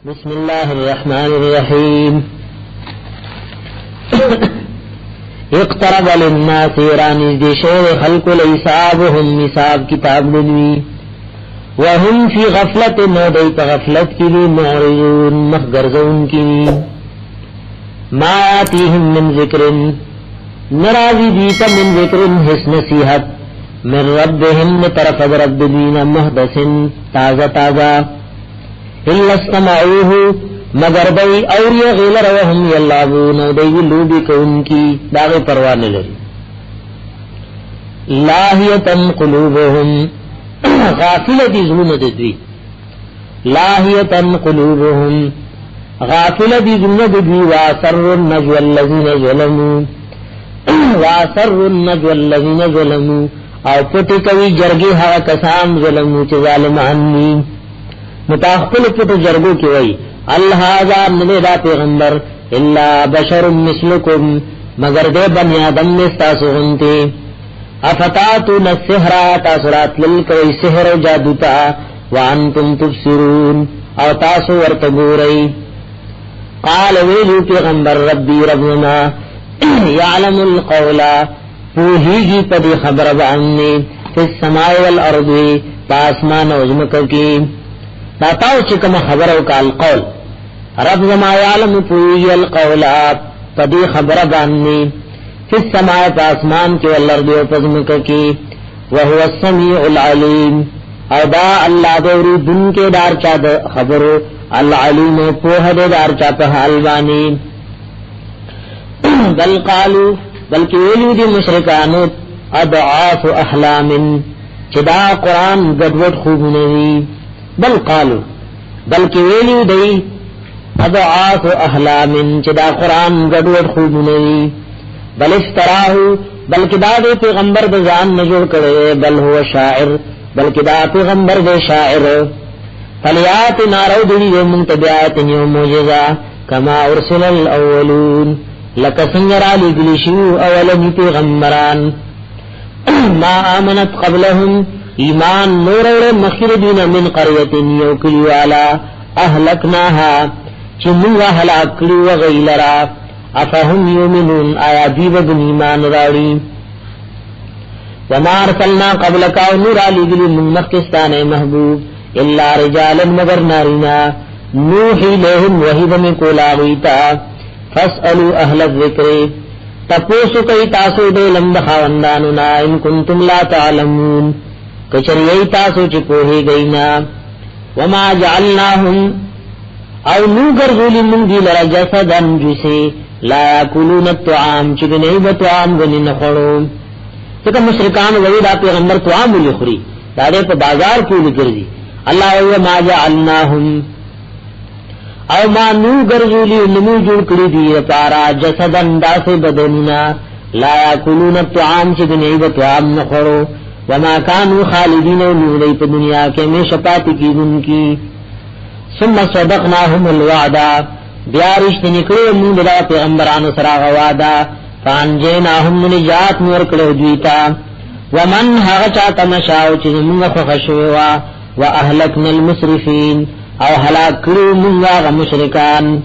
بسم الله الرحمن الرحيم اقترب للناس رانز دی شیر خلق الحسابهم حساب کتاب لنوی وهم فی غفلت نودی پا غفلت کلی معرضون مخگرزون کلی ما آتیهم من ذکر نرازی دیتا من ذکر حس نصیحت من ربهم طرف رب دین محدث تازہ تازہ إلا استمعوه مگر دی اوری غیلر وهم یلعبون دی لوبی کونکی داغی پروان لری لاہیتن قلوبهم غافل دی ظلم دوی لاہیتن قلوبهم غافل دی ظلم دوی واسر النجو الذین ظلموا واسر النجو الذین ظلموا او پتی کوي جرگی ها کسان ظلمو چه ظالمانی متاخل پټو جرګو کې وای الله ذا نه دا پیغمبر الا بشر مثلکم مگر دې بنی آدم نے تاسو غنته افتاتو السحر تاسرات للکوي سحر او جادو تا وانتم تبصرون او تاسو ورته ګورئ قال ویلو پیغمبر ربي ربنا يعلم القول فوهيږي په دې خبر باندې په السماء والارض پاسمان او زمکه کې تاو چې کوم خبر او کال قول رب زما یعلم پوی القول پدی خبر باندې فی السماء پاسمان کې والارض او پزمکه کې وهو السميع العليم او دا الله دوري دن کې دار چا خبرو العليم په هده دار چا په حال باندې بل قالو بلکې ویلو دي مشرکانو اضعاف احلام چې دا قران ګډوډ خوب نه وي بل قالو بلکې ویلو دی اضعاف احلام چې دا قران ګډوډ خوب نه وي بل استراه بلکې دا د پیغمبر د ځان نه جوړ کړي بل هو شاعر بلکې دا پیغمبر د شاعر فلیات نارو دی منتبعات یوم معجزه کما ارسل الاولون لک څنګه را لګلی شو اولنی پیغمبران ما امنت قبلهم ایمان نور اور مخیر دین من قریتن یو کلیوالا اهلکناها چی منگا حلاکلی و غیلرا افهم یومنون آیا دیوگ ایمان راڑی وما ارسلنا قبلکا نور آلی گلی من مخکستان محبوب الا رجالا مگر نارینا نوحی لهم وحیدم کولاغیتا فاسألو اہل الذکر تپوسو کئی تاسو دے لمد خواندانونا ان کنتم لا تعلمون کچریئی تاسو چی پوہی گئینا وما جعلناهم او نوگر ظولی من دی لرا جسدن جسے لا یاکلون الطعام چکنئی بطعام گنی نخوڑو تکا مشرکان ویدہ پیغمبر طعام لخوری دادے پا بازار کیوں کردی اللہ وما جعلناهم او ما نوگر ظولی نمو جوڑ کری دی پارا جسدن داس بدننا لا یاکلون الطعام چکنئی بطعام نخوڑو وما كانوا خالدين ولودی په دنیا کې همیشه پاتې کیدونکي ثم صدقناهم الوعدا بیا رښتینی کړو موږ د پیغمبرانو سره وعده فانجیناهم نجات نور کړو دویتا ومن هغه چا تمشاو چې موږ خو خشوا واهلكنا المسرفين او هلاک کړو موږ هغه مشرکان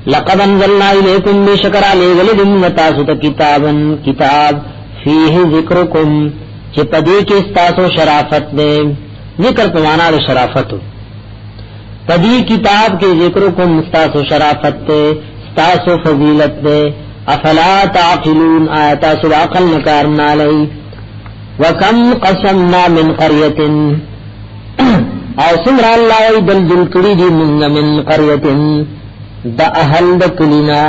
لقد انزلنا اليكم بشكر عليه تاسو ته کتاب فيه ذکرکم چې پدې کې ستاسو شرافت دې ذکر په معنا د شرافت پدې کتاب کې ذکر کوم ستاسو شرافت دې ستاسو فضیلت دې افلا تعقلون آیات سو عقل نکار نالای وکم قسمنا من قريه او سمر الله دل دل کړي دي من قريه د اهل د کلینا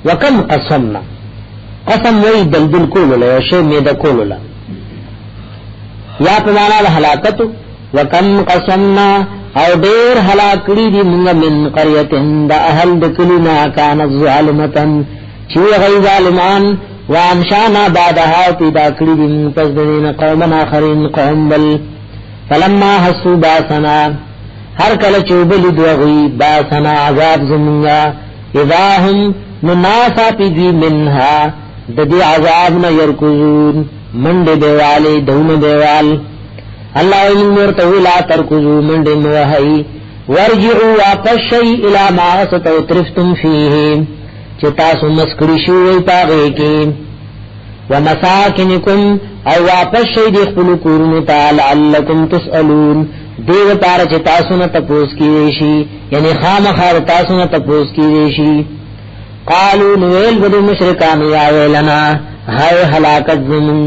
وکم قسمنا قسم وی دل دل کول له شی می د کول له یا پمانا دا حلاکتو وکم قسمنا او دیر حلاکڑی دی منگا من قریتن دا اہل دکلنا کانت ظالمتن چوی غی ظالمان وانشانا بعدها پیدا کری دی منتزدنین قومن آخرین قوم بل فلما حسو باسنا ہر کل چوبل دوغی باسنا عذاب زمنگا اذا هم مناسا پی دی منها دا دی عذابنا یرکزون منڈ دیوالی دون دیوال اللہ علم ورطوی لا ترکزو منڈ موحی ورجعوا واپس شي الى ما ستوترفتم فيه چې تاسو مسکړی شوی پاغه کې ومساکنکم او واپس شي د خپل کورونو تعالی لعلکم تسالون دیو پار چې تاسو نه تپوس کیږي شي یعنی خامخا تاسو نه تپوس کیږي شي قالوا نویل بدو مشرکان یا ویلنا هاي هلاکت زمون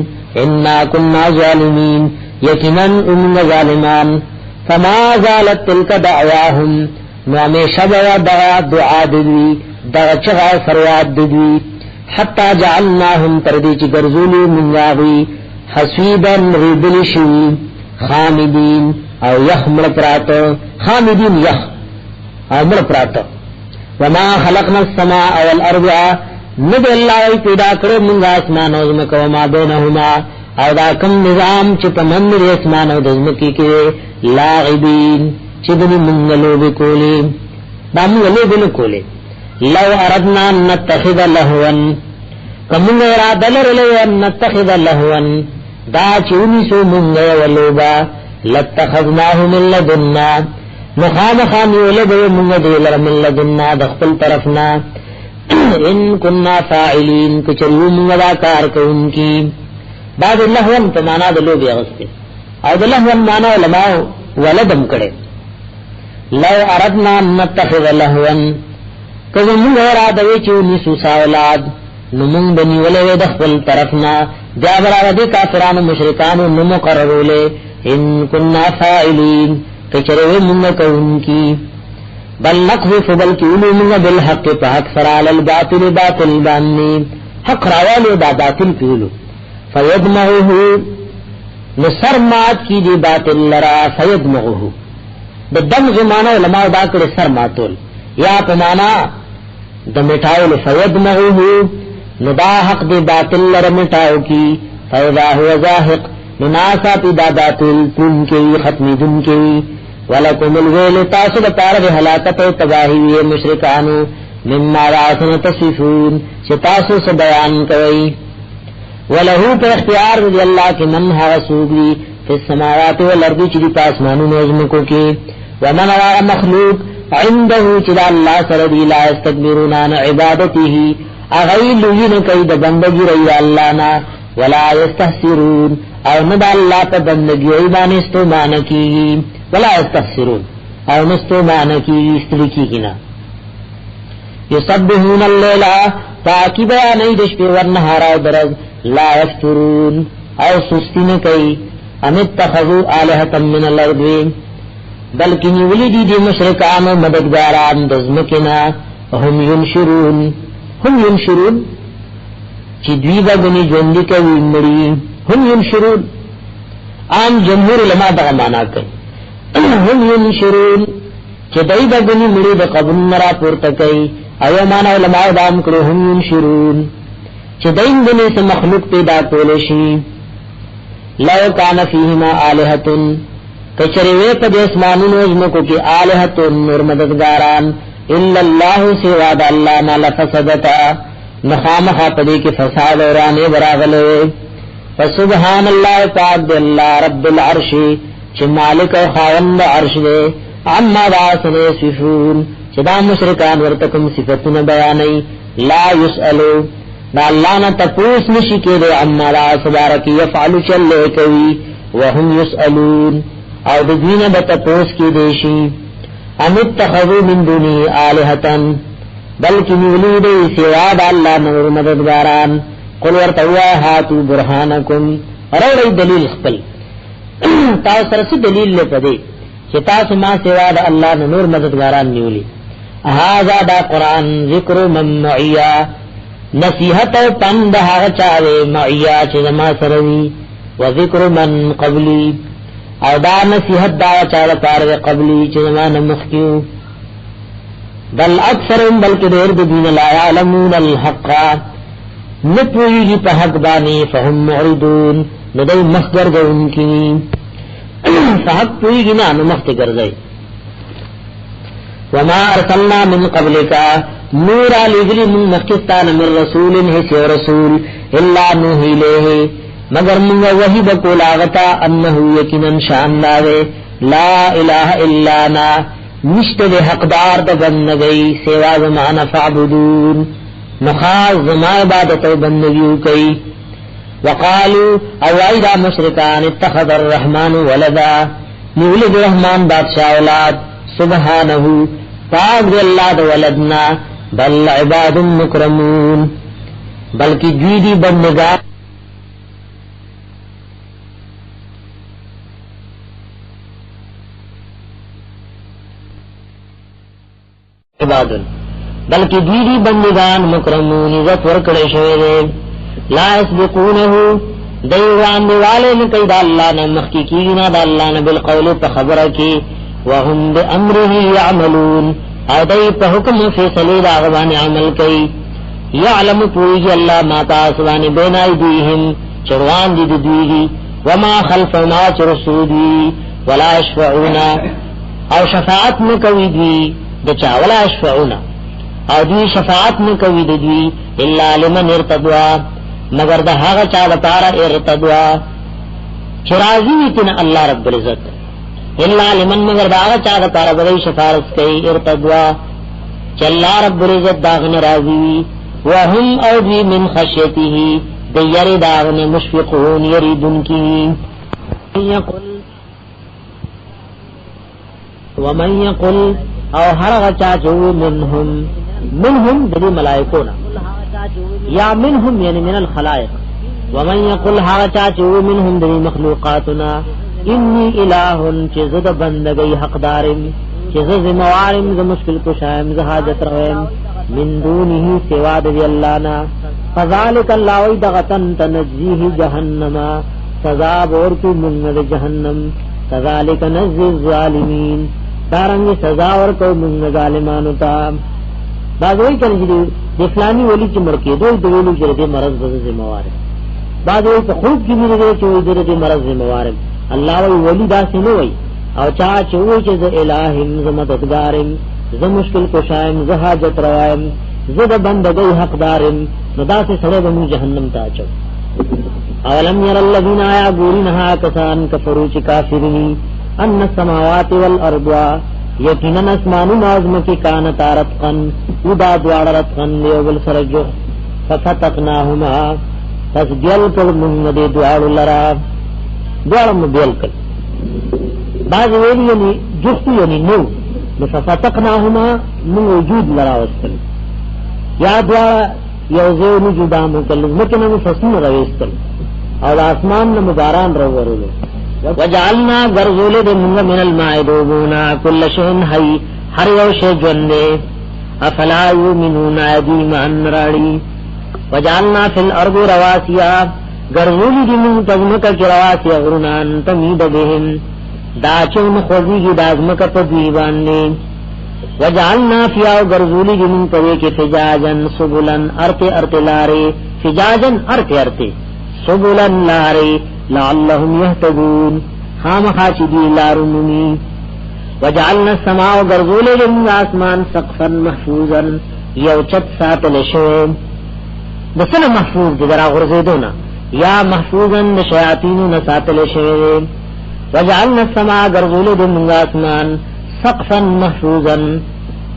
انا كنا ظالمین یقینا ان ظالمان فما زالت تلك دعواهم نو همیشه دعا دوی دغه چغا فریاد دوی حتا جعلناهم تردی چی گرزولی منگاوی حسیبا ریبلی شوی خامدین او یخ ملپراتو خامدین یخ او ملپراتو وما خلقنا السماء والارض ند اللہ پیدا کرو منگا اسمان و زمک وما بینهما او دا کم نظام چی پمند ری اسمان و دزمکی کے لاغبین چی دنی منگلو بکولی دا منگلو بکولی لو اردنا ان نتخذ لهوا کمنگ ارادہ لرلو ان نتخذ لهوا دا چونی سو منگ ولوبا لاتخذناه من لدنا نخام خامی ولدو منگ دیلر من لدنا دخل طرفنا ان کننا فاعلین کچریو منگ دا کار کون کی بعد لهوا تمانا دلو بیغستے او دلهوا مانا علماء ولدم کڑے لو اردنا ان نتخذ لهوا کزو منگ ارادوی چونی سوسا اولاد نمونگ بنی ولوی دخل طرفنا جابرا دی کافران مشرکان نمو قررولے ان کننا فائلین کچروی منگ کون کی بل نقذف بلکی علو منگ بالحق پا حق سرال الباطل باطل باننی حق راوالو دا باطل پیولو فیدمغوہو نسرمات کی دی باطل لرا فیدمغوہو دا دمغ مانا علماء دا کر سرماتول یا پمانا دا مٹاول فیدمغوہو ندا حق دی باطل لرمٹاو کی فیضا ہوا زاہق نناسا پی دا باطل تن کی ختمی دن کی ولکم الویل تاسو دا پارد حلاکت و تباہی مشرکانو مما راسن تصفون چه تاسو سے بیان کوئی ولہو پر اختیار رضی اللہ کی من حاسوگی فی السماوات والارض چلی پاسمانو نوزمکو کی ومن را مخلوق عنده چلا اللہ سردی لا استکبرون عن عبادته اغیلوین قید بندگی رئی اللہ نا ولا یستحسرون او ندى اللہ پا بندگی ایبان استو مانکی ولا یستحسرون او نستو مانکی استلکی کنا یصبحون اللیلہ تاکی بیانی دشپی ورنہارا درز لا یفترون او سستی نکی ام اتخذو آلہتا من الارض بلکہ نیولی دی مشرکان و مددگاران دزمکنا هم ینشرون چی دوی با بنی جوندی کوي مړي هم ینشرون عام جمهور علماء دا معنا کوي هم ینشرون چې دای با بنی مړي د قبر مرا پورته کوي ایو معنا علماء دا هم کړو هم ینشرون چې دای بنی سم مخلوق پیدا کول شي لو کان فیهما الہۃ کچری وې په اسمانونو زمکو کې الہۃ نور مددگاران الا الله سوا د الله نه لفسدتا نخامخا پدې کې فساد اورانه براغله فسبحان الله تعالی الله رب العرش چې مالک او خاوند عرش دی عما واسنه صفون چې دا مشرکان ورته کوم صفاتونه بیانې لا يسالو دا الله نه تپوس نشي کېږي عما لا تبارک يفعل چل کوي وهم يسالون او د دینه به تپوس کې دیشي ام اتخذوا من دوني آلهة بلکې نیولې دې سوا د الله نور مددګاران قل ورتوا هاتو برهانکم اورې دلیل خپل تاسو سره دلیل لپاره چې تاسو ما سوا د الله نور مددګاران نیولې هاذا دا قران ذکر من معیا نصیحت او پند هغه چاوي معیا چې ما سره وي و ذکر من قبلی او دا نصیحت دا چاله پار قبلی چې زمانه مخکیو بل اکثرهم بلکې ډېر د دین لا علمون الحق نپویږي په حق باندې فهم معرضون ندای مخګر غونکی صاحب پویږي نه نو مخته ګرځي وما ارسلنا من قبلك نور علی من مخکستان من رسول هي رسول الا نوحي له مگر منگا وحی بکول آغتا انہو یکنن شاندارے لا الہ الا نا نشته د حقدار د بندګۍ سوا زمانه فعبدون نخاص زما عبادت او بندګي کوي وقالو او ایدا مشرکان اتخذ الرحمن ولدا مولد الرحمن بادشاہ اولاد سبحانه پاک دی اللہ دا ولدنا بل عباد مکرمون بلکہ دوی دی بندگان عباد بلکہ دوی دی بندگان مکرمون عزت ورکڑے شوئے دے لا اسبقونه دیوان دیوالے نکی دا اللہ نا مخی کینا دا اللہ نا بالقول پا خبر کی وهم بأمره يعملون او دی پا حکم فیصلی دا غوان عمل کی یعلم پوئی اللہ ما تاسوان بین ایدیهم چروان دی دوی وما خلفنا چرسو دی ولا اشفعونا او شفاعت نکوی دی دچا ولا اشفعونا او دی شفاعت نکوی دی الا لمن ارتدوا مگر دا هغه چا د پاره ارتدوا چرازی تن الله رب العزت الا لمن مگر دا هغه چا د پاره بری شفاعت کوي ارتدوا چې الله رب العزت داغه راضي وهم او دی من خشيته د یری داغه مشفقون یریدون کی یقل ومن يقل او هغه چا چې منهم د ملائکونا یا منهم یعنی من الخلائق ومن يقل هغه چا چې منهم د مخلوقاتنا انی الہ چې زد بندګي حقدارم چې زد موارم ز مشکل کشایم ز حاجت رویم من دونه سوا د الله نا فذلک الله دغتن تنجیه جهنم سزا ورکی من جهنم كذلك نجزي الظالمين دارنګ سزا ورکو من ظالمانو ته باغوي کله دې فلاني ولي چې مرکې دوی د ویلو چې دې مرض د ذمہوار باغوي په خوب کې مې چې دې مرض ذمہوار الله ولی دا سينو وي او چا چې وي چې ز الہم ز مددگارم ز مشکل کوشایم ز حاجت روایم ز د بندګۍ حقدارم نو دا سه سره د جهنم ته اچو اولم ير الذين آیا ګورنها کسان کفرو چې کافرني ان السماوات والارض یقینا اسمان نازم کی کان تارتقن ودا دوارتقن یوبل سرجو ففتقناهما پس بیل کل من دې دوار لرا دوارم بیل کل بعض ویلی یعنی جفتو یعنی نو ففتقناهما من وجود لرا وستل یا دوار یوزیونی جدا مکل مکنم فسن رویستل او آسمان نہ مباران رورلو وجعلنا غرزول من الماء دوبونا كل شيء حي هر یو شی ژوند افلا يؤمنون ایمان راړي وجعلنا في الارض رواسي غرزول من تزمک رواسي غرنان تمید بهم دا چون خوږي دازمک په دی باندې وجعلنا فيها غرزول من پوي کې فجاجن سبلن ارت لاري فجاجن ارت سبلن لاري لعلهم يهتدون خام خاچدي لارمني وجعلنا السماء غرزول من آسمان سقفا محفوظا يوچت ساتل شو دسنه محفوظ درا غرزیدونا یا محفوظا شیاطین ساتل شو وجعلنا السماء غرزول من آسمان سقفا محفوظا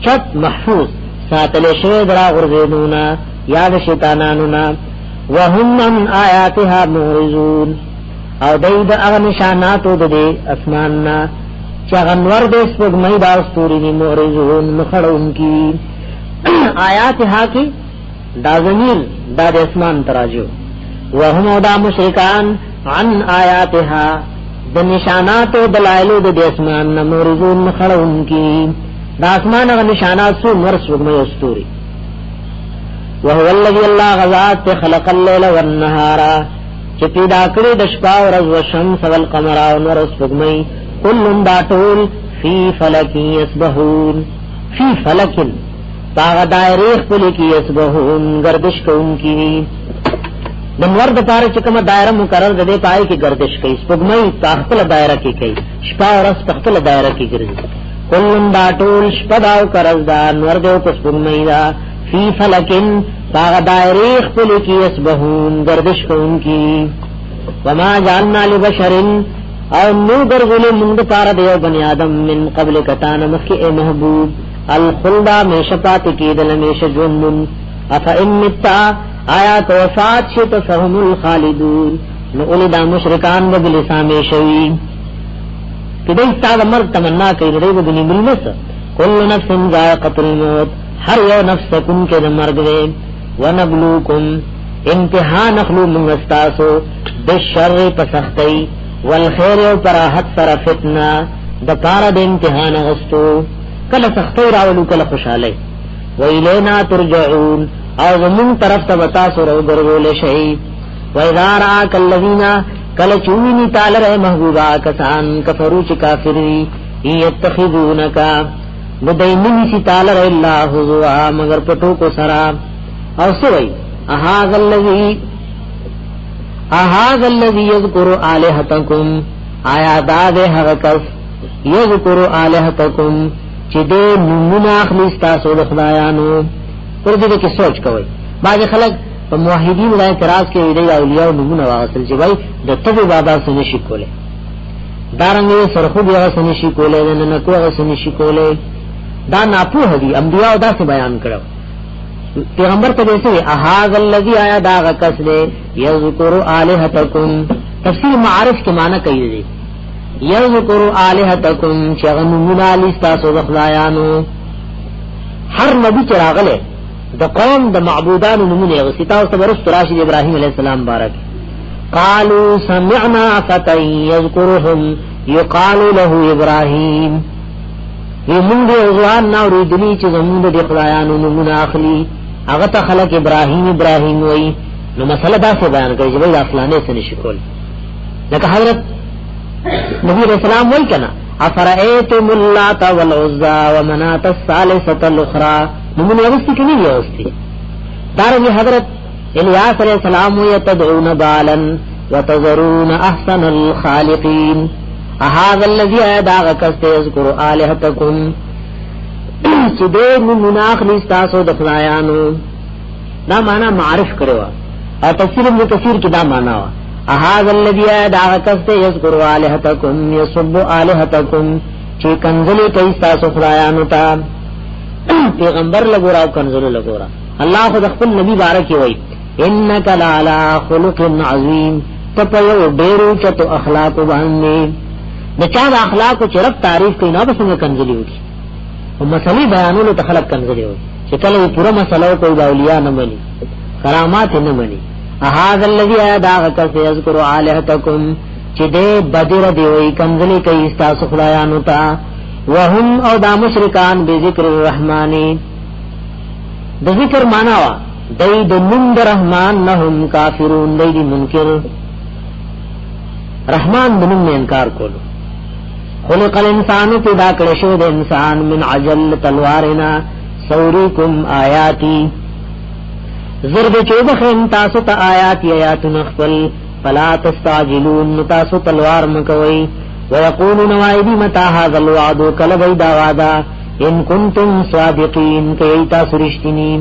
چت محفوظ ساتل شو درا غرزیدونا یا شیطانانونا وهم من آیاتها معرضون او دید اغا نشاناتو دے اسماننا چاگنور دے سپگمئی دا استورینی معرضون مخڑون کی آیاتها کی دا زمیر دا دے اسمان تراجو وهم او دا مشرکان عن آیاتها دا نشاناتو دلائلو دے اسماننا معرضون مخڑون کی دا اسمان اغا نشانات سو مرس سپگمئی استوری وهو الذي الله غزات خلق الليل والنهار چې پیدا کړی د شپه او ورځ او شمس او القمر او نور سپوږمۍ كل داټول فی فلک یسبحون فی فلک باغ دایره خپل کې یسبحون گردش کوونکی د نور د پاره چې کومه دایره مقرر ده د پای کې گردش کوي سپوږمۍ خپل دایره کې کوي شپه او ورځ خپل دایره کې ګرځي كل داټول شپه او کرز دا نور د سپوږمۍ دا فی فلکن باغ دائری خپل کی اسبحون گردش کون کی وما جاننا لبشرن او نو ګرځول موږ پاره دیو بنی آدم من قبل کتان مخی اے محبوب الخلد میشپات کیدل میش جنن افا امتا آیات وفات شت فهم الخالدون نو اولد مشرکان بلسا میشوی کدی استاد مرگ تمنا کوي دې وګنی ملمس کل نفس ذائقه الموت هر یو نفس کن کې د مرګ وي ونبلوکم امتحان نخلو من استاسو بالشر پسختی والخير او پراحت سره فتنه د پاره د امتحان غستو کله سختی راولو کله خوشاله ویلینا ترجعون او زمون طرف ته وتا سره ورغول شي وإذا رأك الذين کله چوینی تعالی رہ محبوبا کسان کفرو چ کافری یتخذونک مدینی سی تعالی رہ اللہ حضوا مگر پټو کو سرا او سوئی اهاذ الذی یذکر الہتکم آیا داد هغه کس یذکر الہتکم چې دې نمونه اخلي تاسو د خدایانو پر دې کې سوچ کوي باج خلک په موحدین ولای اعتراض کې دی اولیاء نمونه واصل چې وای د تبو بابا سره شي کوله دارنګ سرخو بیا سره شي کوله نه کوه سره شي کوله دا ناپوه دي انبیاء دا څه بیان کړو پیغمبر ته دې احاذ الذی آیا دا غکس دې یذکر الہتکم تفسیر معارف کې معنی کوي دي یذکر الہتکم چې غنمونه علی تاسو د خدایانو هر نبی چې راغله د قوم د معبودانو نمونه غسیتا او تبرست راشد ابراهیم علیہ السلام بارک قالوا سمعنا فتى يذكرهم يقال له ابراهيم ومنذ ازوان ناوری دلی چې زمونږ د خدایانو نمونه اخلي هغه ته خلق ابراهیم وای نو مسله دا څه بیان کوي چې وای افلانې څه نشي کول لکه حضرت نبی رسول الله وای کنا افرایتم اللات والعزى ومنات الثالثه الاخرى نمونه اوستی کنی دی اوستی دارنگی حضرت الیاس علیہ السلام یتدعون بالا وتذرون احسن الخالقین احاذ الذی اداغ کست یذکر آلہتکم چی دے نمونه اخلی ستاسو دخلایانو دا معنی معرف کروا اور تفسیر ابن کثیر کی دا معنی وا احاذ الذی اداغ کست یذکر آلہتکم یصب آلہتکم چی کنزلی کئی ستاسو خلایانو تا پیغمبر لګورا او کنزل لګورا الله خو خپل نبی بارک وي انک لعلى خلق عظیم تپیو ډیرو چتو اخلاق باندې د چا د اخلاق او چرپ تعریف کوي نو بسنګ کنزلی وي او مسلې بیانولو ته خلق کنزلی وي چې کله پورا مسلو کوي د اولیاء نه مني کرامات نه مني احاذ الذی اداغک یذکر الہتکم چې دې بدر دی وي کنزلی کوي تاسو خدایانو ته وهم او دا مشرکان بذکر الرحمن د ذکر معنا وا دای د نوم د رحمان نهم کافرون دای دی منکر رحمان د نوم انکار کولو خلق الانسان پیدا کړی شو د انسان من عجل تلوارنا سوریکم آیاتی زرد چوبخن تاسو ته آیات نخفل فلا تستعجلون تاسو تلوار مکوي ويقولون وعدي متى هذا الوعد كل بيدا وعدا ان كنتم صادقين كيتا سرشتني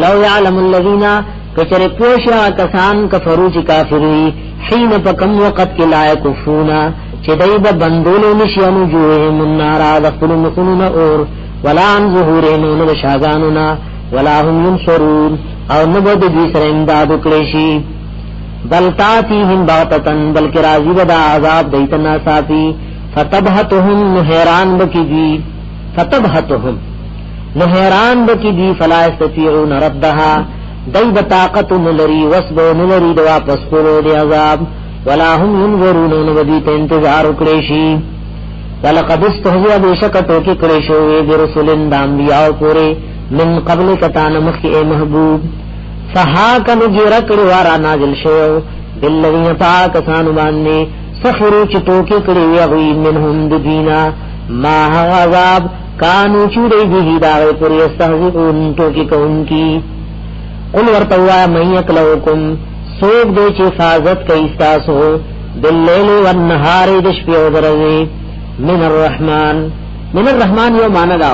لو يعلم الذين كچر پوشا کسان کفرو چ کافری حين فكم وقت لا يكفون چدایب بندولو نشانو جوهم النار دخل مخنون اور ولا عن ظهورهم ونشاغاننا ولا هم ينصرون او نبد دي سره امداد کړي بل تاتیهم باطتن بلکہ راضی بدا عذاب دیتنا صافی فتبہتهم نحیران بکی دی فلا استطیعون ردها دی بطاقت نلری وصبو نلری دوا پسکولو دی عذاب ولا هم ينظرون نبدیت انتظار اکڑیشی ولقد استهزئ بشک ټوکی کړي شوې برسولن د انبیاء پورې من قبل کتان مخی اے محبوب فحاک نجر کړي وارا نازل شو بالذین فاکسان باندې سخروا چې ټوکی کړي وی منهم ددینا ما عذاب کانو چوری به دا پورې استهزئون ټوکی کوونکی قل ورتوا من یکلوکم سوق دې چې حفاظت کوي تاسو باللیل والنهار د شپې او ورځې من الرحمن یو معنا دا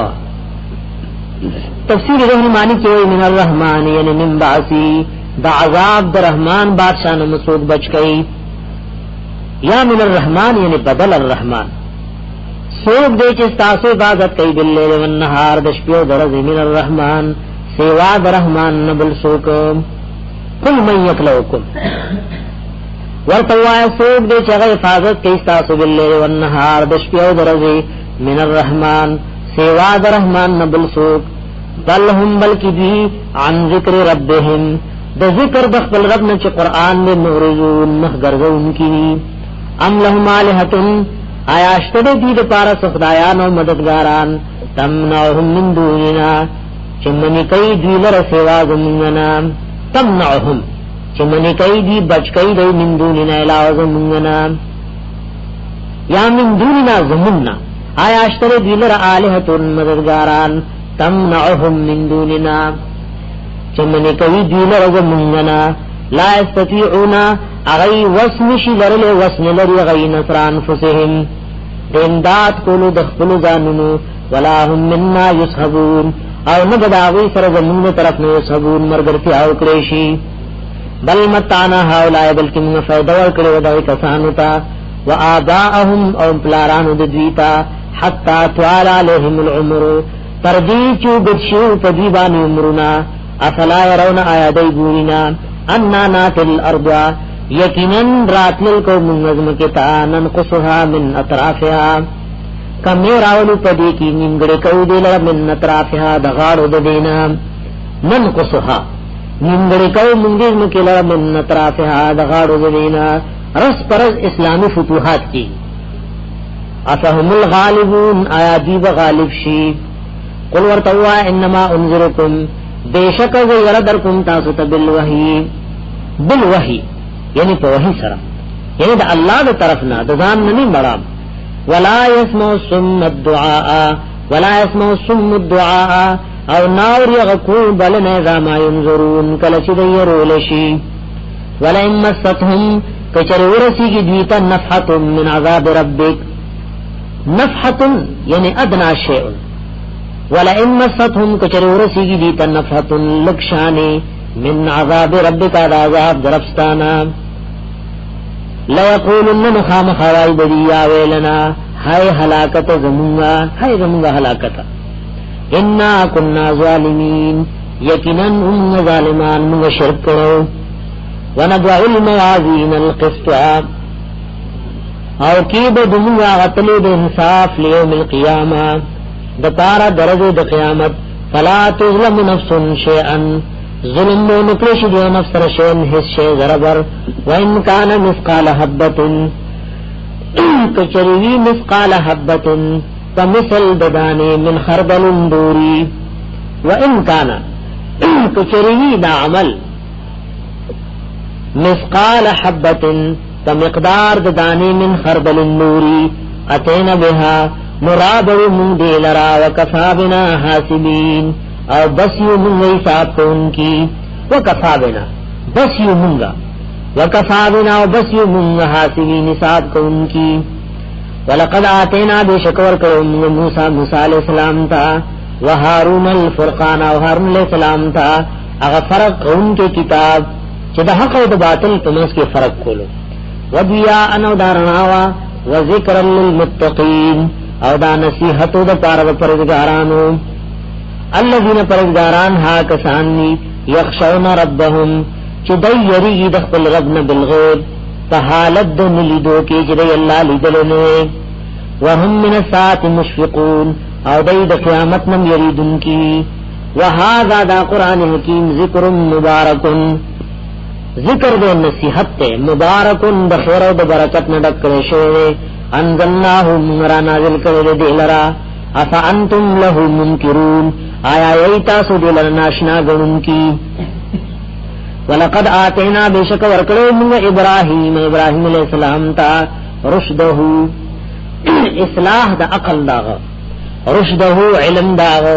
تفسیر رحمانی کې من الرحمن یعنی من باسی دا عذاب در رحمان بادشاہ نو مسعود بچ گئی یا من الرحمن یعنی بدل الرحمن سوک دے چی ستاسو عبادت کئی باللیل والنہار دشپیو درز من الرحمن سیوا در رحمان نبل سوکم قل من یکلوکم ورطوایا سوک دے چی اگر حفاظت کئی ستاسو باللیل والنہار دشپیو درز من الرحمن سیوا در رحمان نبل سوک بل هم بلکی دی عن ذکر ربهم د ذکر بخبل ربنا چی قرآن دے مغرزون مخگرزون کی ام لهم آلہتن آیا اشتد دید پارا سخدایان و مددگاران تمنعهم من دوننا چمنی کئی دی لر سوا زمونگنا تمنعهم چمنی کئی دی بچ کئی دی من دوننا علاوہ زمونگنا یا من دوننا زموننا آیا اشتر دی لر آلہتن مددگاران تمنعهم من دوننا چمنی کئی دی لر زمونگنا لا استطيعونا اغی وسنشی لرل وسن لری غی نصر انفسهم امداد کولو دخپلو زانونو ولا هم مننا یسحبون او نبداغی سر زمون طرف نو یسحبون مرگرتی آو کریشی بل متانا هاولائی بلکی منگ فیدور کرے ودائی کسانو تا و آباءهم او پلارانو ددویتا حتی توال علیهم العمر تردی چو گدشو پدیبانی عمرنا افلا یرون آیادی گورینا انا ناتل الارض یقیناً راتلل کو منظم کتا ننقصها من اطرافها کمی راولو پدی کی نیمگڑے کو دیلر من اطرافها دغاڑو دینا ننقصها نیمگڑے کو منظم کلر من اطرافها دغاڑو دینا رس پرز اسلامی فتوحات کی افهم الغالبون آیا دیب غالب شی قل ورطوا انما انذرکم بیشک زیردرکم تاسوت بالوحی یعنی په وحی سره یعنی د الله د طرفنا د ځان نه مرام ولا يسمع الصم الدعاء او نار يغكو بل نه ما ينظرون کله چې يرول شي ولا امستهم کچر ورسی کی دیتا نفحه من عذاب ربک نفحه یعنی ادنى شيء ولا امستهم کچر ورسی کی دیتا نفحه لکشانی من عذاب ربک عذاب درفستانا لا یقولن نخام خوائی بدیا ویلنا ہائے ہلاکت زمونگا ہائے زمونگا ہلاکت انا کننا ظالمین یقیناً ام ظالمان منگ شرک کرو ونضع الموازین القسط او کیب دمونگا غطلو د انصاف لیوم القیامہ دپارا درجو د قیامت فلا تظلم نفس شیئا ظلم نو نکلش دیو نفس رشین حس شی ضربر وان کان مثقال حبت کچریوی مثقال حبت فمثل ددانے من خردل دوری وان کان کچریوی دا عمل مثقال حبت فمقدار ددانے من خردل دوری اتین بها مرابر من دیلرا وکفا بنا حاسبین او بس یو منگا حساب کو ان کی وکفا بنا بس یو منگا وکفا بنا او بس یو منگا حاسبین حساب کو ان کی ولقد آتینا بے شکور کرو موسیٰ علیہ السلام تا وحارون الفرقان او حارون علیہ السلام تا اغا فرق ان کے کتاب چی دا حق و دا باطل تمس کے فرق کولو ودیاءن او دارناوا وذکر للمتقین او دا نصیحت دا پارا پرزگارانو الذين پرزگاران ها کسانی یخشون ربهم چی دی یریگی دخل ربنا بالغیب فحالت دن لیدو کی چی دی اللہ لیدلنے وهم من الساعت مشفقون او دی دا قیامت نم یریدن کی وهذا دا قرآن حکیم ذکر مبارکن ذکر دے نصیحت تے مبارکن دخور و دا برکت ندک کرشوے انزلناہ منگرا نازل کرد دیلرا افا انتم لہو منکرون آیا ایتا سو دیلر ناشنا گنن کی ولقد آتینا بیشک ورکڑو منگ ابراہیم علیہ السلام تا رشدہو اصلاح دا عقل داغ رشدہو علم داغ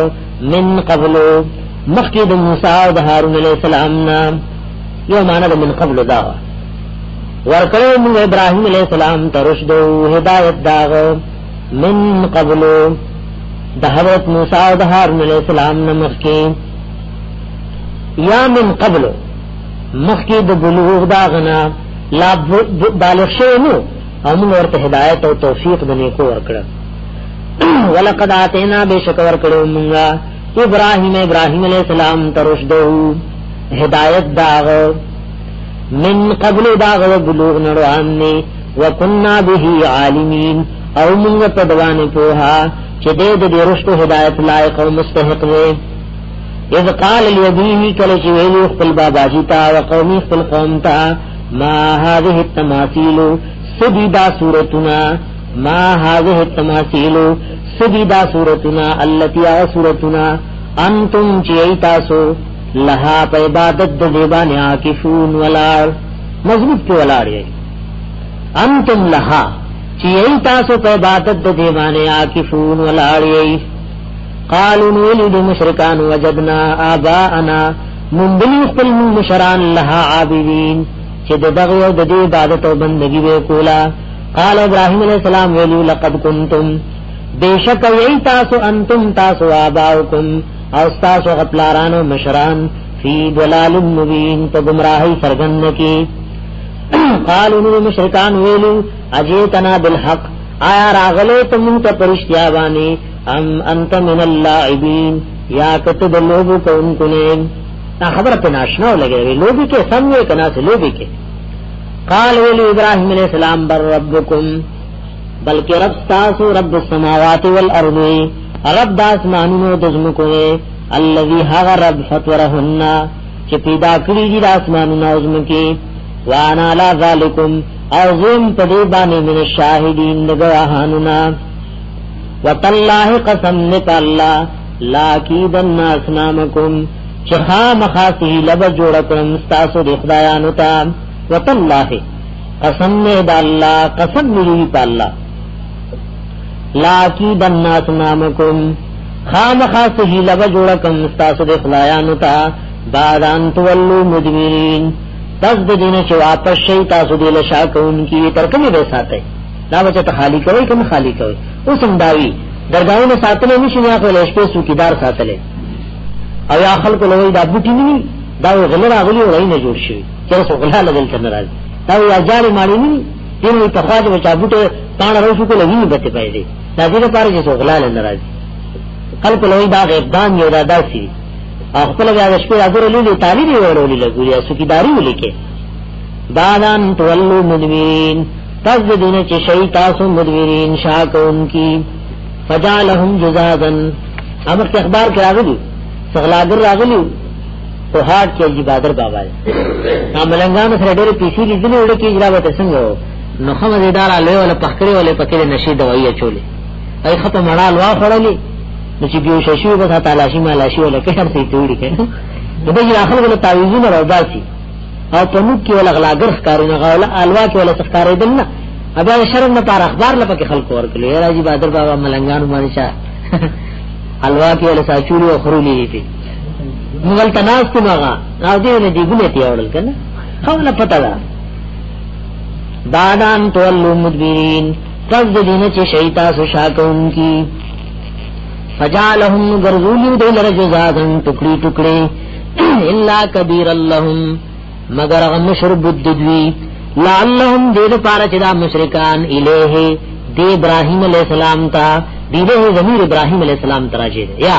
من قبلو مخید موسیٰ و دا حارون علیہ السلام نا یو مانا دا من قبلو داغ ورکڑو منگ ابراہیم علیہ السلام تا رشدہو ہدایت داغ من قبلو دا حضرت موسیٰ و دا حارون علیہ السلام نمخ کی یا من قبلو مخ کی دا بلوغ داغنا لا بالغ شئنو او موږ ورته هدایت او توفیق د نیکو ورکړه ولقد اتینا بشک ورکړو موږ ابراهیم علیہ السلام ترشدو هدایت داغ من قبل داغ بلوغ نړوانه وکنا به عالمین او موږ په دوانه پوها چې دې رشد هدایت لایق او مستحق دی اذ قال اليبيه کله چې ویلو خپل بابا جی تا او قومي خپل قوم تا ما هذه التماثيل سجدا صورتنا ما هذه التماثيل سجدا صورتنا التي صورتنا انتم چیتاسو لها په عبادت د دیوانه عاکفون ولار مضبوط کې ولار یې انتم لها چیتاسو په عبادت د دیوانه عاکفون ولار یې قالوا نولد مشرکان وجدنا آباءنا من بلی خپل مشران لها عابدین چې دغه د دې عبادت او بندګي وکولا قال ابراهيم عليه السلام ویلو لقد كنتم بیشک ییتاسو انتم تاسو آباؤکم او تاسو غپلارانو مشران فی ضلال مبین تو گمراہی سرگن کی قالوا مشرکان ویلو اجیتنا بالحق آیا راغلے تم ته پرشتیا بانی ام انت من اللاعبین یا کتب لوگو کون کنے خبر پہ ناشناو لگے لوگی کے سموے کنا سے لوگی کے قال ویلو ابراہیم علیہ السلام بر ربکم بلکہ رب تاسو رب السماوات والارض رب داسمانونو دزمکوے الذي هغ رب فطرهن چې پیدا کړی دي اسمانونو دزمکی وانا لا ذالکم اعظم پدی باندې من الشاهدین دغواهانونا وتالله قسم نک الله لا کیدن اسنامکم چخا مخاسی لب جوړ کړم تاسو د خدایانو ته وتالله قسم نه د الله قسم نیوی په الله لا کیدن اسنامکم خامخاسی لب جوړ کړم تاسو د خدایانو ته بادان تولو مدبرین پس د دینه چې واپس شي تاسو د لشاکون کی ترکمه به ساتي دا بچه ته خالی کوي کوم خالی کوي اوسم داوی درگاہونه ساتلې نشي یا خپل شپې سوکیدار ساتلې او یا خلق له دا بوټی نی دا غلر اغلی وای نه جوړ شي چې څو غلا لګل کنه راځي دا یا جاري ماړی نی دې په خواجه بچا بوټه پان راوښو کو لګي بته پایدي دا دې لپاره چې څو غلا نه راځي خلق له دا غیبدان یو دا داسي خپل بیا د شپې اګور لولي تعالی دی ورولې لګوري سوکیداری ولیکه دانان تولو مدبرین پس دینه چې شي تاسو مدبرین شاکون کی فجعلهم جزازا امر کے اخبار کے راغلی سغلاگر راغلی تو هاٹ کې جبادر بابا ملنګان سره ډېر پیسي لیدل وړ کې اجرا وته څنګه نو خمدار علی ولا پخکری ولا پکې نشي دوايي چولې ای ختم مړال وا خړلې نو چې بیو ششو به تعالی مالاشي ولا کې هر څه توړي کې نو به اخر ولا تعویذونه راځي او په نو کې ولا غلاګر ښکارونه غولا الوا کې ولا ښکارې دلنا ابا شرم نه پر اخبار لپاره خلق ورکړي راځي بادر بابا ملنګان باندې شاه الوا کې ولا ساچوري او خرولې دي مغل تناس کو ماغا راو دې نه دی ګلې تی اورل کنه خوله پتا ده دادان تولو مدبرین پس دینه چې شیطان سو شاکون کی فجعلهم غرذول دلر جزازن ټکړي ټکړي الا کبیر اللهم مگر غم شرب الدوی لعلهم دې پاره چې دا مشرکان الیه دی ابراهیم علیہ السلام تا دیله ضمیر ابراهیم علیہ السلام تراجه یا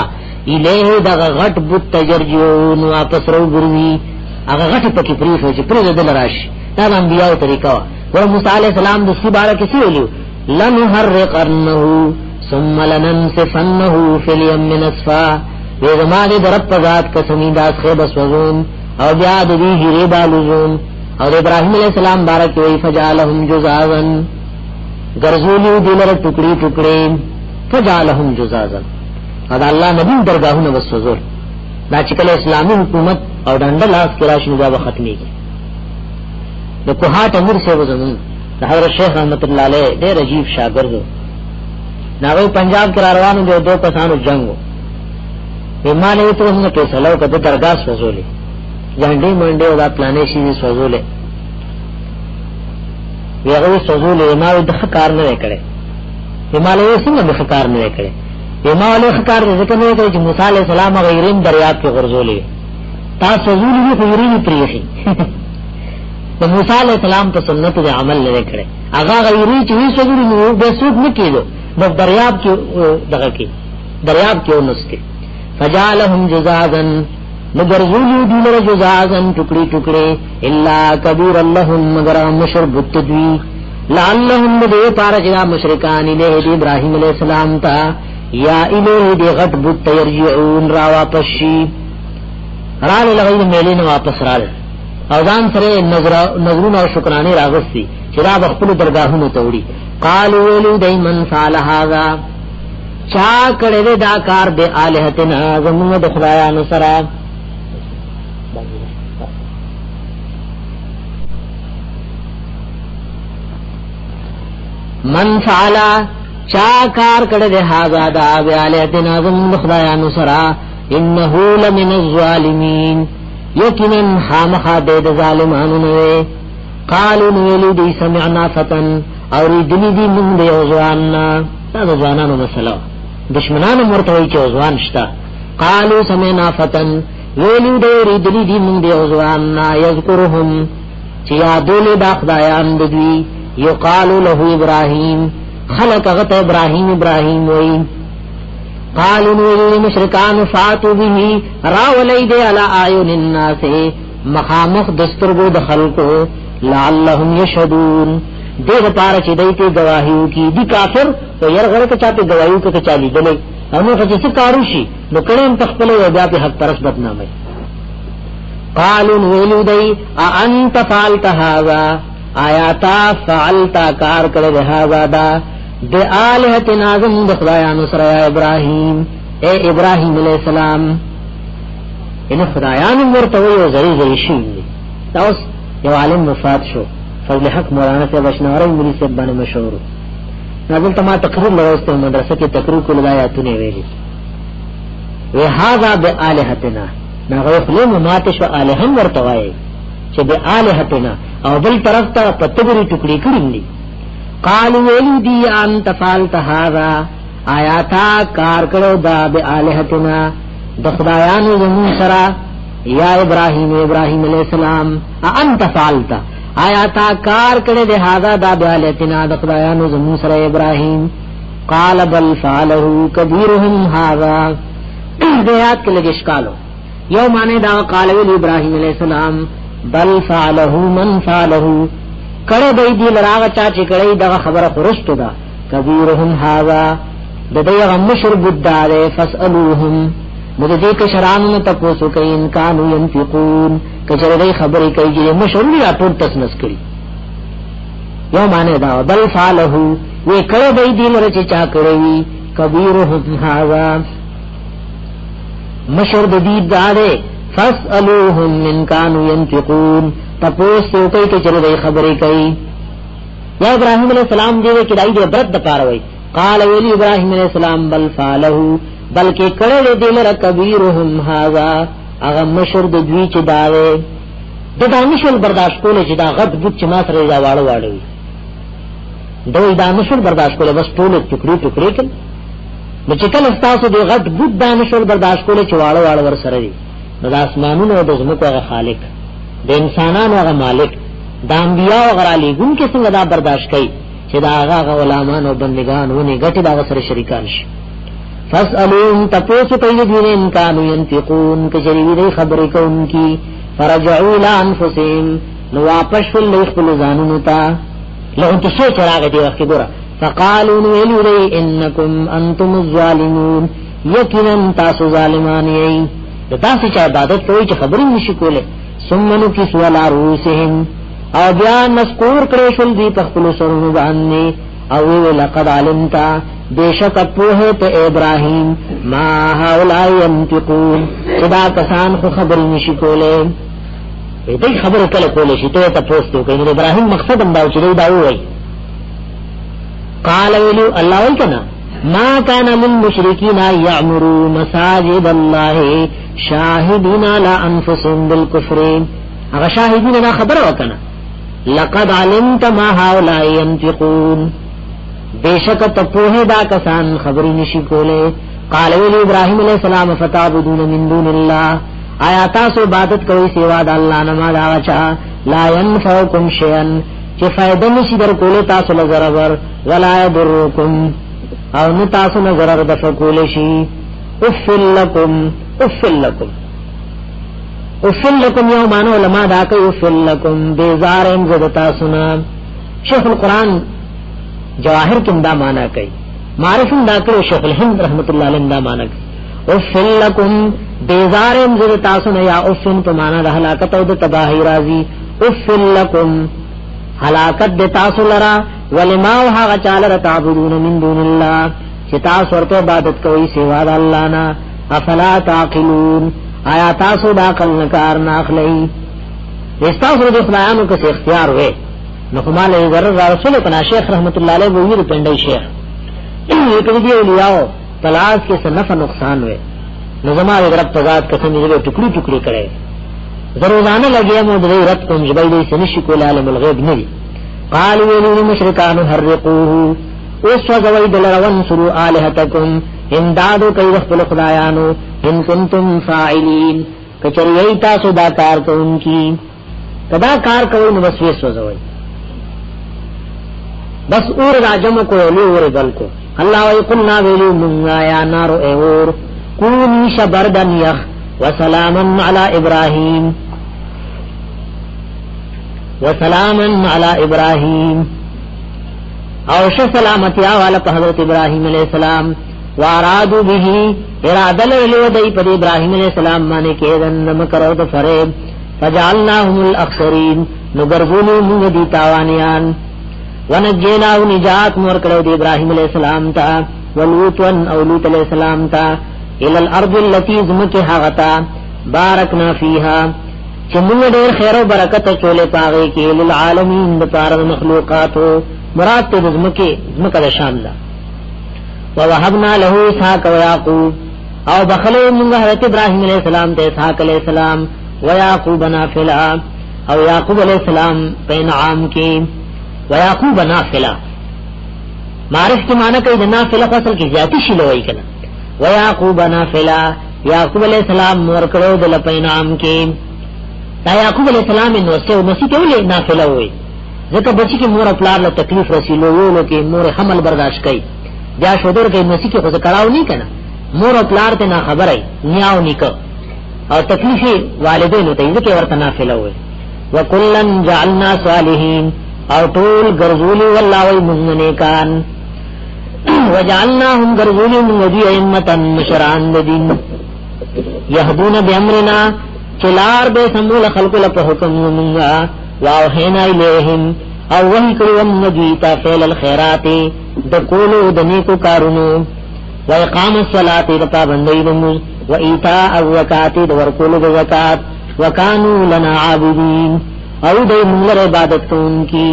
الیه دا غټ بوت تجرجون واپس رو ګروي هغه غټ پکې پریخو چې پرې دل راشي دا انبیاء طریقہ ور موسی علیہ السلام د سی بارے کې ویلو لنحرقنه ثم لننسفنه في اليم نسفا وی زمانه در رب ذات قسمی داس خیبس وزون او بیا د دې هری بالوزون او ابراهیم علیہ السلام بارک وی فجعلهم جزازا غرزولی دلر ټوکړي ټوکړي فجعلهم جزازا دا الله نبی درگاہونه وسوزور دا چې کله اسلامي حکومت او ډنډلاس کې راشي دا ختمي کی د کوهات امیر سے وزمون د حضرت شیخ رحمت الله علیه ډېر عجیب شاګرد ناوی پنجاب کې روانو دي دو کسانو جنگو ایمانه ته موږ په سلام کده درگاه وسولې ځانډي منډه او دا پلانې شي وسولې ویغه وسولې ما د کار نه کړي ایمانه څنګه د کار نه کړي ایمانه ښکار ذکر نه کوي چې موسی علی السلام غیرین دریاب کې غرزولې تاسو زولې خو غیرین پریخي د موسی علیہ السلام په سنت د عمل نه کړي هغه غیری چې وی سګری نو به سود نه کېدو د دریاب کې دغه کې دریاب کې ونسته فجعلهم جزازا نګرځولو دینه جزازن ټوکړي ټوکړي الا کبیر اللهم مگر مشرب التدوی لعلهم دې پار چې مشرکان له ابراهیم علیہ السلام تا یا الیه دې غټ بت يرجعون را واپس شي را لغید میلین واپس راړ او ځان سره نظرونه او شکرانه راغسي چې را خپل درگاهونو توړي قالوا ولو دایمن صالح هذا چا کړه دا کار به الہتنا زموږ د خدایانو سره من فعل چا کار کړه ده هاذا دا به الہتنا زموږ د خدایانو سره انه لمن الظالمین یقینا خامخا د ظالمانو نه قالوا ولو دی سمعنا فتن اور دلی دی من دی اوزواننا دا ځوانانو مسله دشمنانو مرتوی چې اوزوان شتا قالوا سمعنا فتن ولو دی دلی دی من دی اوزواننا یذکرهم چې یادول دا خدایان دوی یقال له ابراهیم خلق غت ابراهیم وی قالوا نور مشرکان فاتوا به راولید علی اعین الناس مخامخ دسترګو د خلقو لعلهم یشهدون دغه پاره چې دایته گواهیو کی دي کافر او يرغره ته چاته گواهیو کې چالي دلې هغه چې څه کارو شي نو کړهن تخپل او بیا په حق پرس بدنامي قالوا ولودي انت فعلت هذا آیاتا فعلتا کار کړه هذا دا د الہتنا زم د خدایانو سره ابراهیم اے ابراهیم علیہ السلام ان خدایانو ورته یو زری شي تاسو یو عالم وفات شو فضل حق مولانا صاحب اشناری مولوی صاحب باندې مشهور نازل تما تقریر لوسته مدرسه کې تقریر کول آیاتونه ویلي وی هاذا بالہتنا نغه خلم ماتش و الہم ورته وای چې بالہتنا او بل طرف ته پتګری ټوکړي کړی قالوا ولدي انت فعلت هذا آیاتا کار کړو دا بالہتنا د خدایانو زمون سره یا ابراهیم علیہ السلام انت فعلت آیاتا کار کړه ده هاذا دا بالہتنا د خدایانو زمون سره ابراهیم قال بل فعله كبيرهم هذا دیات کې لګ اشکالو یو معنی دا قال ابراهیم علیہ السلام بل فعله من فعله کړه دی لراغ چا چې کړه دا خبره فرشتو دا كبيرهم هذا د دې مشر بداره فاسالوهم مدې کې شرانو ته پوسو کوي ان کانوا ينفقون کچره دی خبرې کوي چې مشر یا ټول تسنس کړي یو معنی دا بل فعله وی کړه دی لره چې چا کړی كبيرهم هذا مشر د دې داره فاسالوهم ان كانوا ينفقون تپوسو کوي کچره دی خبرې کوي یا ابراهیم علیہ السلام دې کې دای دې برت د کاروي قال ولی ابراهیم علیہ السلام بل فعله بلکې کړه دې لره کبیرهم هاذا هغه مشر د دوی چې داوي د دانشل برداشت کول چې دا غد بوت چې ما سره دا واړو واړوي دوی دانشل برداشت کول بس ټول ټوکړي ټوکړي کړي نو چې کله تاسو د غد بوت دانشل برداشت کول چې واړو واړو ور سره دي نو د اسمانونو او د زمکو هغه خالق د انسانانو هغه مالک د انبیاء او غرالی ګون کې څنګه دا برداشت کوي چې دا هغه غلامان او بندگان ونه ګټي دا سره شریکان شي فاسالون تپوسو کوي دین ان کانوا ينفقون کجری دې خبرې کوونکی فرجعوا الى انفسهم نو واپس ول خپل ځانونو ته لهم تشو چراغ دی وخت ګره فقالوا ولي انکم انتم الظالمون یقینا تاسو ظالمان یې تاسو چې عبادت کوئ چې خبرې نشي کوله ثم نكسوا على رؤوسهم او بیا مذکور کړي شول دی په خپل سرونو باندې او لقد علمت بیشک په ته ابراهیم ما هؤلاء ينطقون صدا کسان خو خبرې نشي کوله دې خبره کله کوله شي ته تاسو کوي نو ابراهیم مقصد هم دا چې دا وایي قال ولي الله وکنا ما كان للمشركين يعمروا مساجد الله شاهدين على انفسهم بالكفر هغه شاهدین نه خبره وکنه لقد علمت ما هؤلاء ينطقون بیشک تپوه دا کسان خبرې نشي کوله قال ولي ابراهيم عليه السلام فتعبدون من دون الله آیا تاسو عبادت کوئ سوا د الله نه ما دا چا لا ينفعكم شيئا چې فائدہ نشي در کولو تاسو له ضرر ولا يضركم او نو تاسو نه ضرر د فکول شي افل لكم یومان علماء دا کوي افل لكم بیزارن زدتا سنا شیخ القرآن جواهر کم دا مانا کوي معرفن دا کوي شیخ الهند رحمت الله علیه دا مانا کوي افل لكم بیزارن زدتا سنا یا افن په معنا د هلاکت او د تباہی راضی افل لكم هلاکت د تاسو لرا ولما وها چاله تعبدون من دون الله چې تاسو ورته عبادت کوي سوا د الله نه افلا تعقلون آیا تاسو دا عقل کار نه اخلي استاسو د خدایانو کې اختیار وې نو کوماله ضرر رسول کنا شیخ رحمت الله علیه وی پندای شیخ یو دی اولیاء تلاش کې نفع نقصان وې نو زماره رب تزاد قسم دې ټکړي ټکړي کړي ضرورانه لګیا مو دې رب کوم جبایلې سنشي کول عالم الغیب نه قالوا للمشركان حرقوه وسوغوي دلروان سرو الہتکم امدادو کوي خپل خدایانو ان کنتم فاعلین کچریای تاسو دا کار کوونکی کدا کار کوي نو بس وسوځوي بس اور راجم کو له اور دل کو الله وی قلنا ویلو من یا نار اور کونی شبردن یخ وسلاما علی ابراهیم وسلاما علی ابراهیم او ش سلامتی والا حضرت ابراهیم علیہ السلام وارادو به اراده له دی پر ابراهیم علیہ السلام باندې کېدن مکرو د فریب فجعلناهم الاخسرین نغرغلوا من دي تاوانيان ونجيناه نجات مور کړو د ابراهیم علیہ السلام ته ولوط او لوط علیہ السلام ته الى الارض التي زمكها غتا باركنا فيها چې موږ ډېر خیر او برکت چولې پاغې کې للعالمین د پاره مخلوقاتو مراد ته زمکه د شان ده ووهبنا له اسحاق ويعقوب او بخلو موږ حضرت ابراهيم عليه السلام ته اسحاق عليه السلام ويعقوب نافلا او يعقوب عليه السلام په انعام کې ويعقوب نافلا معرف کې معنی کوي نافلا فصل کې زیاتی شي لوي کنه ويعقوب نافلا يعقوب عليه السلام مور کړو د په انعام کې دا يعقوب عليه السلام نو څه نو څه ولې نافلا وي ځکه بچی کې مور خپل له تکلیف رسیلو یو کې مور حمل برداشت کوي بیا شودر کې نسی کې خو کړهو نه کنه مور خپل ته نه خبره نیاو نیک او تکلیف والدینو ته ځکه ورته نافله وي وکلن جعلنا صالحین او ټول ګرځولي والله وي موږ نیکان وجعلناهم ګرځولي موږ دي ائمه مشران دین يهدون بامرنا چلار به سمول خلق له حکم موږ واوحینا الیہم او وحی کرو مجیتا فعل الخیرات دکولو دنیکو کارونو و اقام الصلاة دپابندی نموز و ایتاء الزکاة دورکولو دزکاة وکانو لنا عابدین او دی منگر عبادت کون کی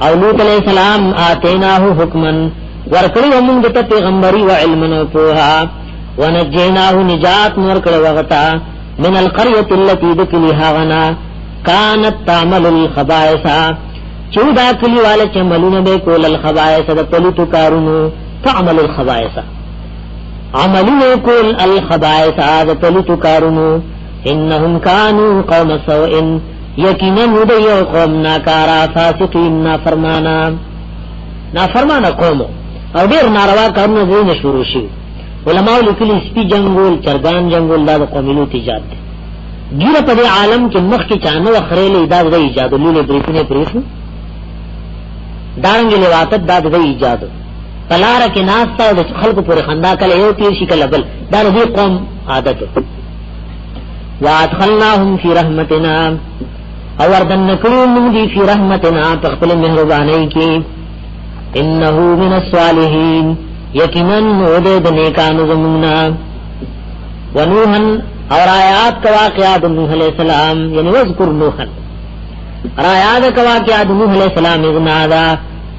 او لوط علیہ السلام آتیناہو حکمن ورکلو من دتا پیغمبری و علمن پوها ونجیناہو نجات مرکل وغتا من القریة اللتی دکلیها غنا کانت تعمل الخبائث چودا کلی والا چملون بے کول الخبائث دا پلتو کارونو تعمل الخبائث عملون کول الخبائث دا پلتو کارونو انہم کانو قوم سوئن یقینا ندیو قوم ناکارا فاسقین نافرمانا قومو او دیر ناروا کارونو دین شروع شو علماء لکلی سپی جنگول چرگان جنگول دا قوملو تیجاد دی ګیره په عالم کې مخ کې چانه وخرېلې دا د ایجاد لولې بریښنې پریښو دارنګ لواتت دا د ایجاد پلار کې ناستا د خلکو پر خندا کله یو تیر شي کله بل دا د قوم عادت وادخلناهم فی رحمتنا او وردن نکړو موږ دي فی رحمتنا په خپل مهرباني کې انه من الصالحین یقینا نو د نیکانو زمونا ونوحن اور آیات کا واقعات نوح علیہ السلام یعنی وذکر نوحن اور آیات کا واقعات نوح علیہ السلام اذنادا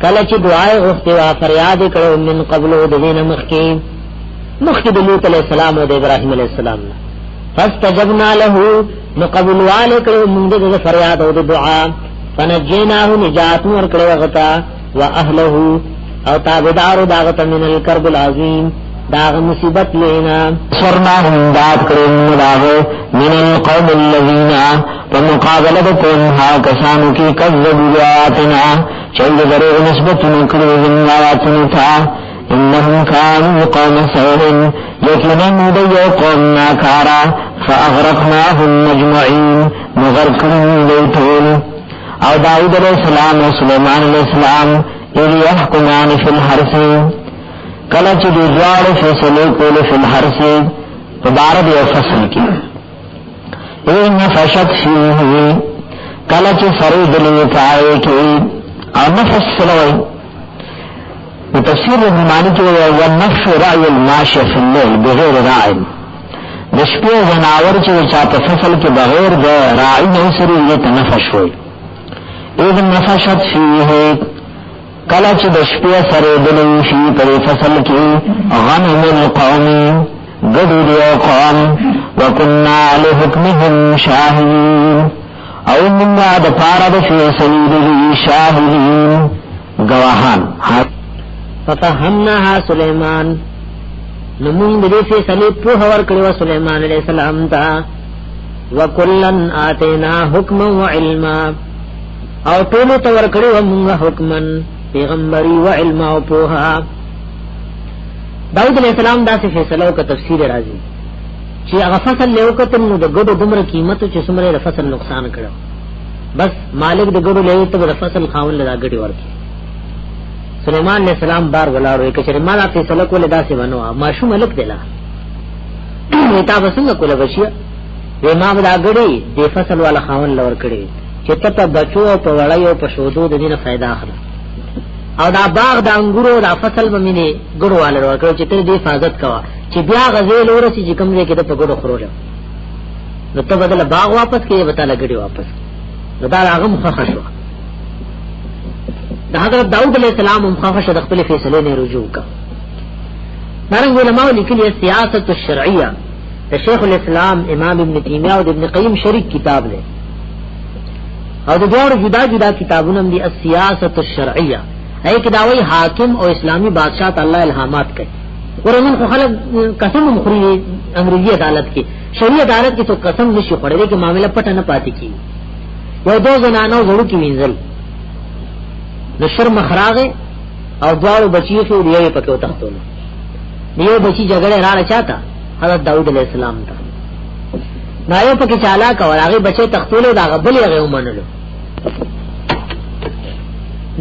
کلچ دعائے غفتوا فریاد کرو من قبل دین مخی لوط علیہ السلام و ابراہیم علیہ السلام فاستجبنا له نقبل والے کرو من دے فریاد و دعا فنجیناہ نجات ور کرو غتا واهله او تابدار داغت من الكرب العظیم داغ مصیبت لینا سرنا ہنداد کرن داغ من القوم الذين فمقابلة ها کسانو کی کذبوا بآیاتنا چند دروغ نسبت نکړو زموږ آیاتونو ته انهم كانوا قوم سوء یقینا دوی قوم ناکارا فاغرقناهم مجمعين مغرقنا دوی ټول او داود علیہ السلام و سلیمان علیہ السلام اذ يحكمان في الحرث کله چې دوی فیصله کول فی الحرث مبارک یو فصل کې ان فشت فيه کله چې فرید له پای کې او نفصل وي په تفسیر المانی کې یو نفس رأي الماشي في الليل بغیر راعي د شپې جناور چې چا په فصل کې بغیر د راعي نه سره یې تنفس وي اذ نفشت فيه کله چې د شپې سره دلوي شي په فصل کې غنم القوم غدو قوم وكنا لحكمهم شاهدين او منگا دا پارا دا فیصلی دی شاہدین گواہان ففهمناها سلیمان نمون دی فیصلی پوہور کلیو سلیمان علیہ السلام تا وکلن آتینا حکما وعلما او طولو تور کلیو منگا حکما پیغمبری وعلما و پوہا داود علیہ السلام دا سے فیصلو کا تفسیر رازی چې هغه فصل له وکتل نو د ګډو دومره قیمت چې څومره د فصل نقصان کړو بس مالک د ګډو له ته د فصل خاون له ګډي ورکی سليمان عليه السلام بار ولاړو کې چې مالا فیصله کوله داسې ونو ما شو ملک دلا تا وسنګ کوله بچیا و ما د ګډي د فصل والا خاون لور کړی چې ته بچو په وړایو په شودو د دینه फायदा اخلي او دا باغ د انګورو د فصل بمینه ګړو والے ورکړو چې ته دې حفاظت کوا چې بیا غزل ورسې چې کوم ځای کې د پګړو خورول نو ته بدل باغ واپس کې وتا لګړي واپس نو دا هغه مخه شو د حضرت داود علیہ السلام مخه شو د خپل فیصله نه رجوع کا دغه علماء لیکلي سیاست الشرعیه د شیخ الاسلام امام ابن تیمیہ او ابن قیم شریک کتاب له او د دوه جدا جدا کتابونه دي السیاست الشرعیه ہے کہ داوی حاکم اور اسلامی بادشاہ اللہ الہامات کے قرآن کو خلق قسم مخری انگریزی عدالت کی شریعت عدالت کی تو قسم نشي پڑے کہ معاملہ پټ نه پاتې کی یو دو زنانو غړو کی وینځل نشر مخراغه او دوارو بچی خو دیې پکې وتختول دیو بچی جګړه راړه چاته حضرت داؤد علیہ السلام ته نایو پکې چالا کاوه بچي تختول دا غبل یې ومنلو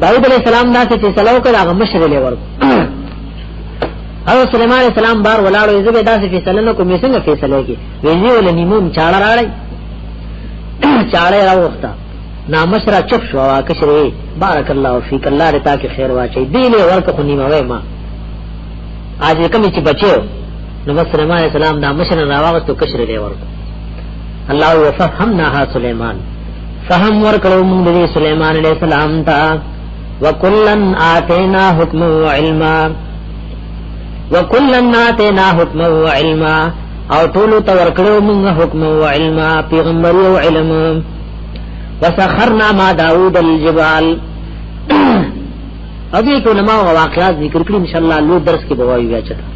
داؤد علیہ السلام دا سے فیصلہ وکړه هغه مشر له ورکو او سليمان علیہ السلام بار ولاړو یزه دا سے فیصله نو کوم څنګه فیصله کی ویلی ول نیموم چاړه راړی چاړه راوخته نامشرا چپ شو واکشری بارک الله فیک الله رتا کی خیر واچي دی له ورکو خو نیمه وای ما اج کوم چې بچو نو سليمان علیہ السلام دا مشر راوغستو کشر له ورکو الله وفهمناها سليمان فهم ورکړو موږ د سليمان علیہ السلام ته وکلن آتینا حکما وعلما وکلن آتینا حکما وعلما او ټول ته ورکړو موږ حکم او علما پیغمبر او علم وسخرنا ما داوود الجبال ابي علماء واقعات ذکر کړی ان شاء الله لو درس کې بوایو بیا چتا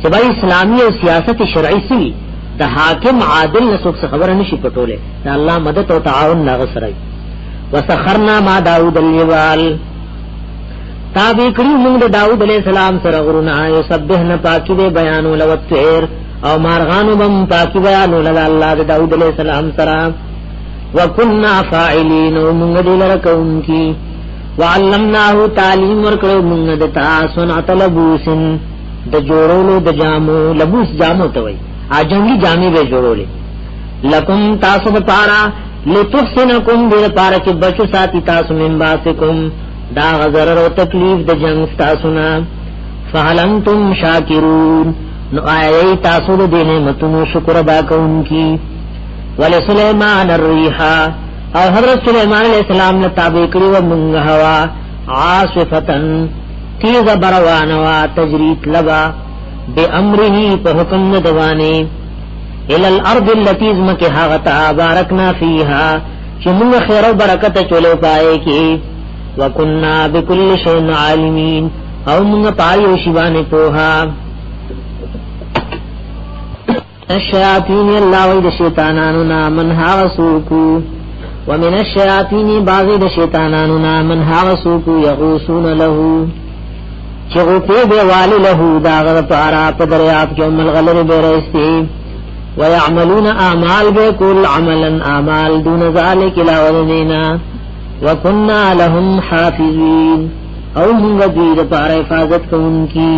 چې بای اسلامي او سیاست شرعي سي د حاکم عادل نسوک څخه خبره نشي پټوله دا الله مدد او تعاون لاغ سره وسخرنا ما داوود الجبال تابع کړی موږ د داوود علیہ السلام سره غرونه یسبحن پاکی به بیان او لوتیر او مارغانو بم پاکی بیان او الله د داوود علیہ السلام سره وکنا فاعلین موږ دې لرکون کی وعلمناه تعلیم ورکړو موږ د تاسو نتلبوسن د جوړولو د جامو لبوس جامو ته وای اجنګي جامې به جوړولې لکم تاسو د پارا لتحسنکم دې پارا کې بچو ساتي تاسو من باسکم دا غزر او تکلیف د جنگ تاسو نه فهلنتم شاکرون نو آیې تاسو د دې نعمتونو شکر ادا کوونکی ولسلیمان الريح او حضرت سلیمان علیہ السلام نے تابع کړی و موږ هوا عاصفتن تیز بروانوا تجریت لبا بامره په حکم دوانه الى الارض التي مكها غتا باركنا فيها چې موږ خیر او برکت چولو پائے کی وکنا بكل شيء عالمين او موږ پایو شی باندې پوها الشیاطین اللہ وید شیطانانونا من حاوسوکو ومن الشیاطین بعضی د شیطانانونا من حاوسوکو یغوسون لہو چغوپی بیوالی لہو داغر پارا پدریاب کی ام الغلر بیرستی ویعملون اعمال بیکل عملا اعمال دون ذالک لاولنینا وکننا لهم حافظین او منگ دید پارا حفاظت کون کی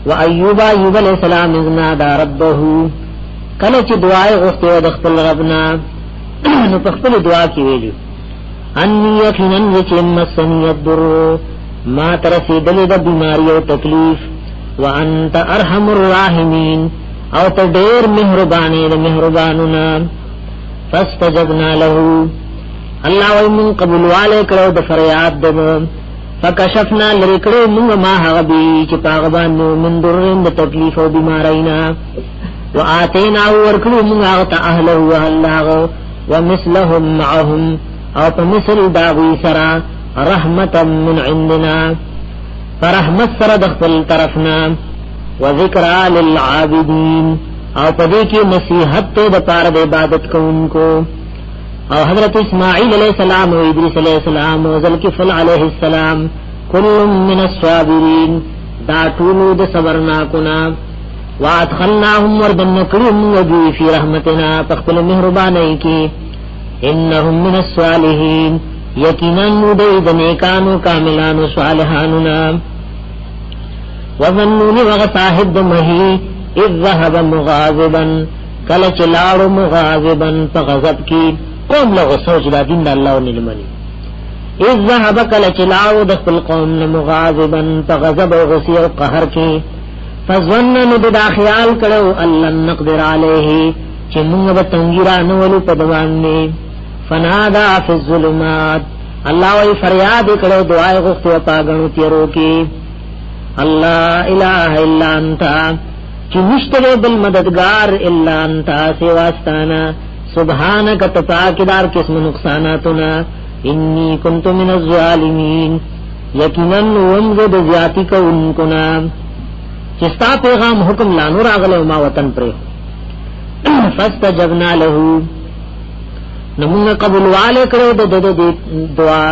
وَأَيُّوبَ أَيُّوبَ علیہ السلام اذنا دا ربه کلچ دعای غفت و دخل ربنا نو پخپل دعا کی ویلو انی یقیناً وچم مسنی الدر ما ترسی دل دا بیماری و تکلیف وانت ارحم الراحمین او تا دیر مہربانی دا مہربانونا فاستجبنا لہو اللہ ویمن قبول والے کرو دا فریاد دا فکشفنا لرکڑو منگ ما حغبی چپاغبانو من درن دا تکلیف و بیمارینا وآتینا ورکڑو منگ آغتا اہلو و اہلاغو ومثلهم معهم او پمثل داغوی سرا رحمتا من عندنا فرحمت سر دخل طرفنا وذکرى للعابدین او پدی کی نصیحت تو دا پارد عبادت کو انکو او حضرت اسماعیل علیہ السلام و ادریس علیہ السلام و ذلکفل علیہ السلام کل من الصابرین دا طولو دا صبرناکنا وادخلناهم وردن کرم وجوی فی رحمتنا پخپل مہربانی کی انہم من الصالحین یقیناً ندئی دنیکانو کاملانو صالحاننا وظنونی وغصاحب دمہی اذ ذهب مغاظبا کلچ لارو مغاظبا فغضب کی قوم لغو سوچ دا دین دا اللہ ونلمنی اذ ذهب کلچ لارو دخل قوم مغاظبا فغضب وغسی و قهر کی فظنن دا خیال کرو اللہ نقدر علیہ چی منگ بتنگیران ولو پدواننی فنادا فی الظلمات اللہ وی فریاد کرو دعای غفت و پاگنو تیرو کی اللہ الہ الا انتا چی نشترے بالمددگار الا انتا سواستانا سبحانک تپاکدار قسم نقصاناتنا انی کنت من الظالمین یقیناً ومزد زیادی کا انکنا چستا پیغام حکم لانو راغلے ما وطن پر فاستجبنا لہو نمونگ قبول والے کرو دعا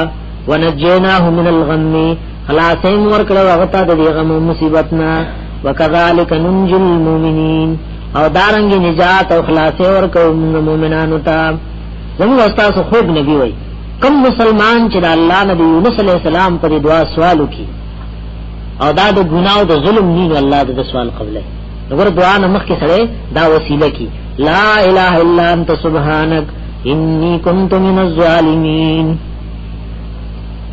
ونجیناہ من الغمی خلاصیم ورکڑو اغتا دی غم و مصیبتنا وکذالک ننجی المومنین او دارنگی نجات او خلاصی ورکو منگ مومنانو تا زمون استاسو خوب نبی وی کم مسلمان چی دا اللہ نبی یونس علیہ السلام پر دعا سوالو کی او دا دا گناو دا ظلم نینو اللہ دا سوال قبلے نگر دعا نمخ کی سڑے دا وسیلہ کی لا الہ الا انت سبحانک انی کنت من الظالمین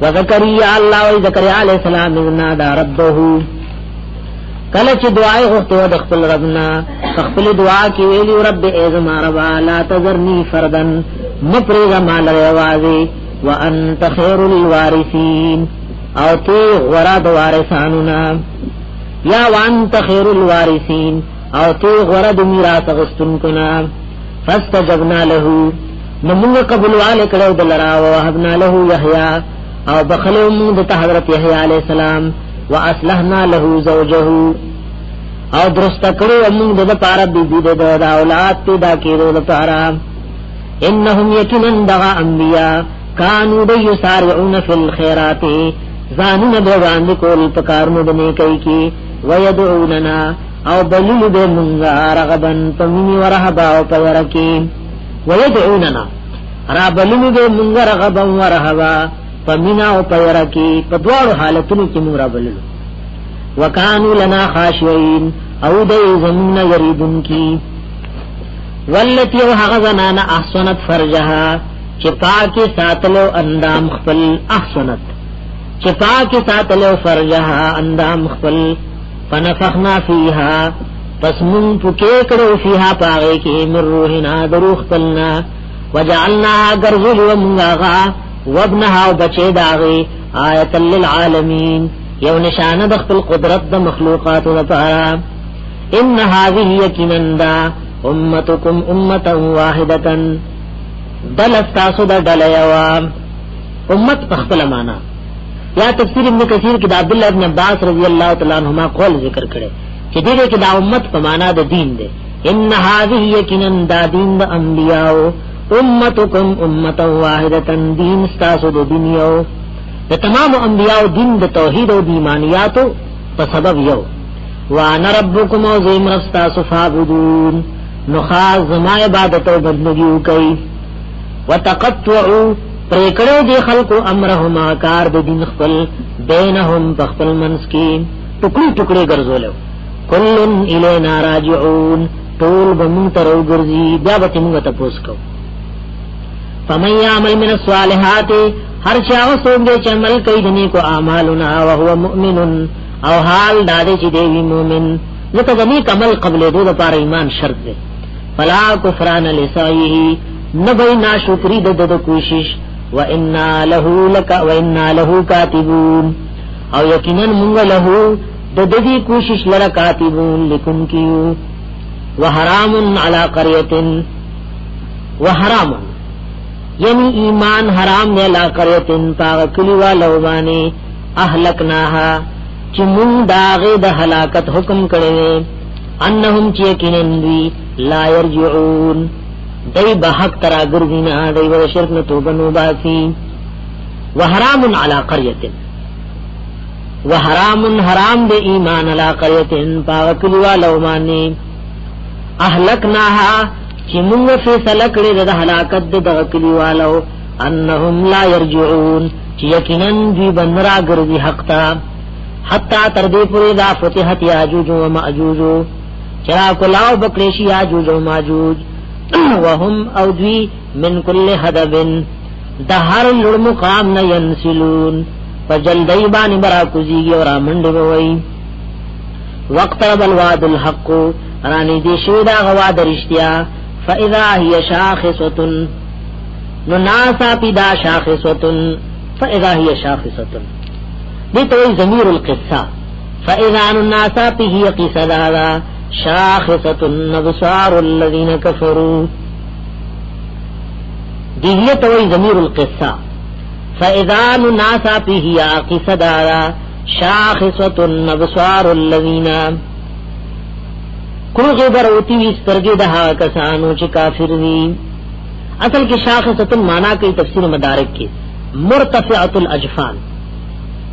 وذکریہ اللہ و ذکریہ علیہ السلام اذنا دا ربہو کلچ دعای غفت و دخل ربنا فخفل دعا کی ویلی رب ایزما ربا لا تذرنی فردن مپریغ مال روازی وانت خیر الوارثین او تی غرد وارثانونا یا وانت خیر الوارثین او تی غرد میراث غستن کنا فاستجبنا لہو نمونگ قبول والے کڑو دلرا ووہبنا لہو یحیاء او بخلو مودتا حضرت یحیاء علیہ السلام واسلحنا لہو زوجہو او درست کرو امونگ دا پارا بی بی دا اولاد پیدا کی دا پارا انہم یکنن دغا انبیاء کانو دی یسارعون فی الخیرات زانون بیوان کول پکارنو دنے کئی کی ویدعوننا او بلل بے منگا رغبن پمینی ورحبا او پیرکی ویدعوننا را بلل بے منگا رغبا ورحبا پمینا او پیرکی پدوار حالتنو کی مورا بلل وکانو لنا خاشوین او دی زمین یریدن کی والتی وحغزنان احسنت فرجها چپاکی ساتلو اندام خپل احسنت چپاکی ساتلو فرجها اندام خپل فنفخنا فیها پس من پکیکڑو فیها پاغے کی من روحنا دروخ پلنا وجعلناها گرزل ومنگاغا وابنها وبچے داغی آیتا للعالمین یو نشان دخل القدرت دا مخلوقات دپارا ان هذه یقینن دا امتکم امتا واحدتا دل استاسو دا دلیوا امت پخپل مانا یا تفسیر ابن کثیر کی دا عبداللہ ابن عباس رضی اللہ تعالیٰ عنہما قول ذکر کرے چې دې کې دا امت په معنا د دین دی ان هذه یقینا دا دین د انبیاء امتکم امه واحده دین استاسو د دنیاو د تمام انبیاء دین د توحید او د ایمانیاتو په سبب یو وانا ربکم او زم رستاسو فعبدون نخاز ما عبادت او بندگی کوي وتقطعوا پریکړو دی خلقو امرهما کار د دین خپل بینهم بخپل منس کی ټوکړي ټوکړي ګرځولو کلن الینا راجعون ټول بمنترو ګرځي بیا به موږ ته پوسکو فمن يعمل من الصالحات هر چا وسوګ چې عمل کوي د نیکو اعمالنا او هو مؤمن او حال دادې چې دی مؤمن لکه د نیک عمل قبل دې لپاره ایمان شرط دی فلا کفران لسعيه نبی ناشکری د کوشش وإنا له کاتبون او یقینا موږ له د دې کوشش لره کاتبون لیکن کیو وحرام علی قريه وحرام یعنی ایمان حرام دی علی قريه پاک کلی والو باندې اهلکناها چې مون داغه د هلاکت حکم کړي انهم چې یقینا لا يرجعون دای به حق ترا ګرځینا دای و شرک نه توبه نو باسي وحرام علی قريه وحرام حرام د ایمان علی قريه پاک کلی والو باندې اهلکناها چې موږ فیصله کړې د هلاکت د کلی والو انهم لا يرجعون چې یقینا دوی بندرا ګرځي حق تا حتا تر دې پورې دا فتحت یاجوج و ماجوج چرا کلاو بکریشی یاجوج و ماجوج وهم او دوی من کل حدب دهر لړ مقام نه ينسلون فجلدای باندې برا کوزیږي اور امنډ ووي وقت الوعد الحق رانی دې شو دا غوا درشتیا فاذا هي شاخصه نناسا پیدا شاخصه فاذا هي شاخصه دې ته ضمیر القصه فاذا نناسا به قصدا شاخصه النبصار الذين كفروا دې ته ضمیر القصه فاذا نناسا به قصدا شاخصه النبصار الذين کوغه بروتی سترګې د ها کسانو چې کافر دي اصل کې شاخصه معنا کوي تفسیر مدارک کې مرتفعه الاجفان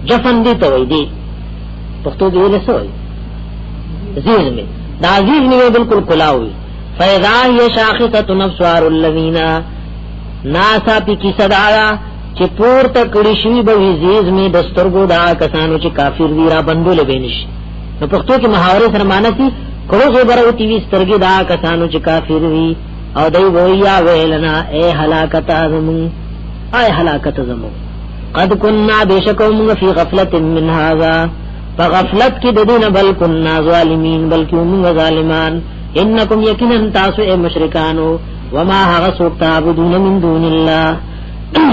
جفن دي ته وې دي پښتو دی له سوې زیز میں دا عزیز نه بالکل کلاوي فاذا هي شاخصه نفسوار الذين ناسا پی کی صدا چې پورته کړي شي به عزیز میں دسترګو دا کسانو چې کافر دي را بندول بینش نو پښتو کې محاورې سره معنی سي کړو خبره وی سترګې دا کسانو چې کافر وي او دوی ویا ویلنا اے هلاکت اعظم اے هلاکت اعظم قد كنا بشکم فی غفلت من هذا فغفلت کی ددین بل كنا ظالمین بلکہ موږ ظالمان انکم یقینا تاسو اے مشرکانو وما هغه تعبدون من دون الله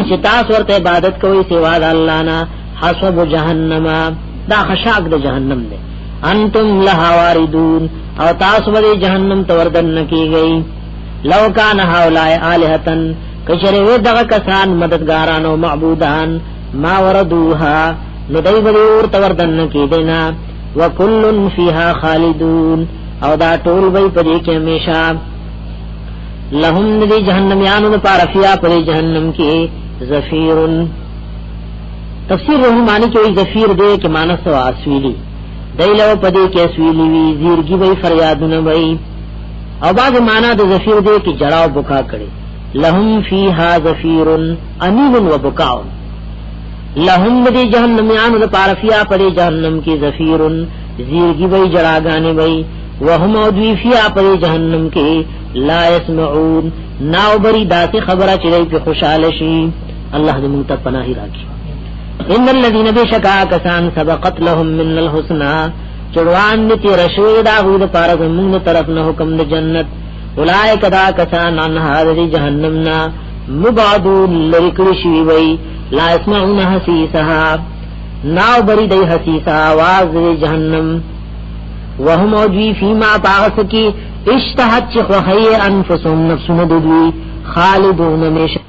چې تاسو ورته عبادت کوئ سوا د الله نه حسب جهنم دا خشاک د جهنم دی انتم لها واردون او تاسو به جهنم ته وردن کیږئ لو کان هؤلاء الہتن کشره و دغه کسان مددګاران او معبودان ما وردوها ندای به ورته وردن کیدنا وکل فیها خالدون او دا ټول به پدې کې همیشه لهم ندی جهنميانو لپاره فیا پدې جهنم کې زفیر تفسیر رحمانی کې زفیر دې کې معنی سوا اسویلی دایلو پدې کې اسویلی وی زیرګي وی فریادونه وی او بعض معنا د زفیر دې کې جړاو بکا کړي لهم فیها زفیر انیب و بکاء لهم دې جهنميانو لپاره فیا پدې جهنم کې زفیر زیرګي وی جړاګانې وی وهم دوی فیا پدې جهنم کې لا يسمعون ناو بری داسې خبره چي په خوشاله شي الله دې موږ ته پناه راکړي ان الذين بشکا کسان سبقت لهم من الحسنى چړوان دې رشوي دا غوډ پار زمونږ طرف نه حکم د جنت اولائک دا کسان ان هذه جهنمنا مبعدون لریکړي شي وي لا يسمعون حسيسها ناو بری دې حسيسا आवाज جهنم وهم اوجي فيما طاغت کی اشتهت چخوخی انفسهم نفسون دوی خالدون میشه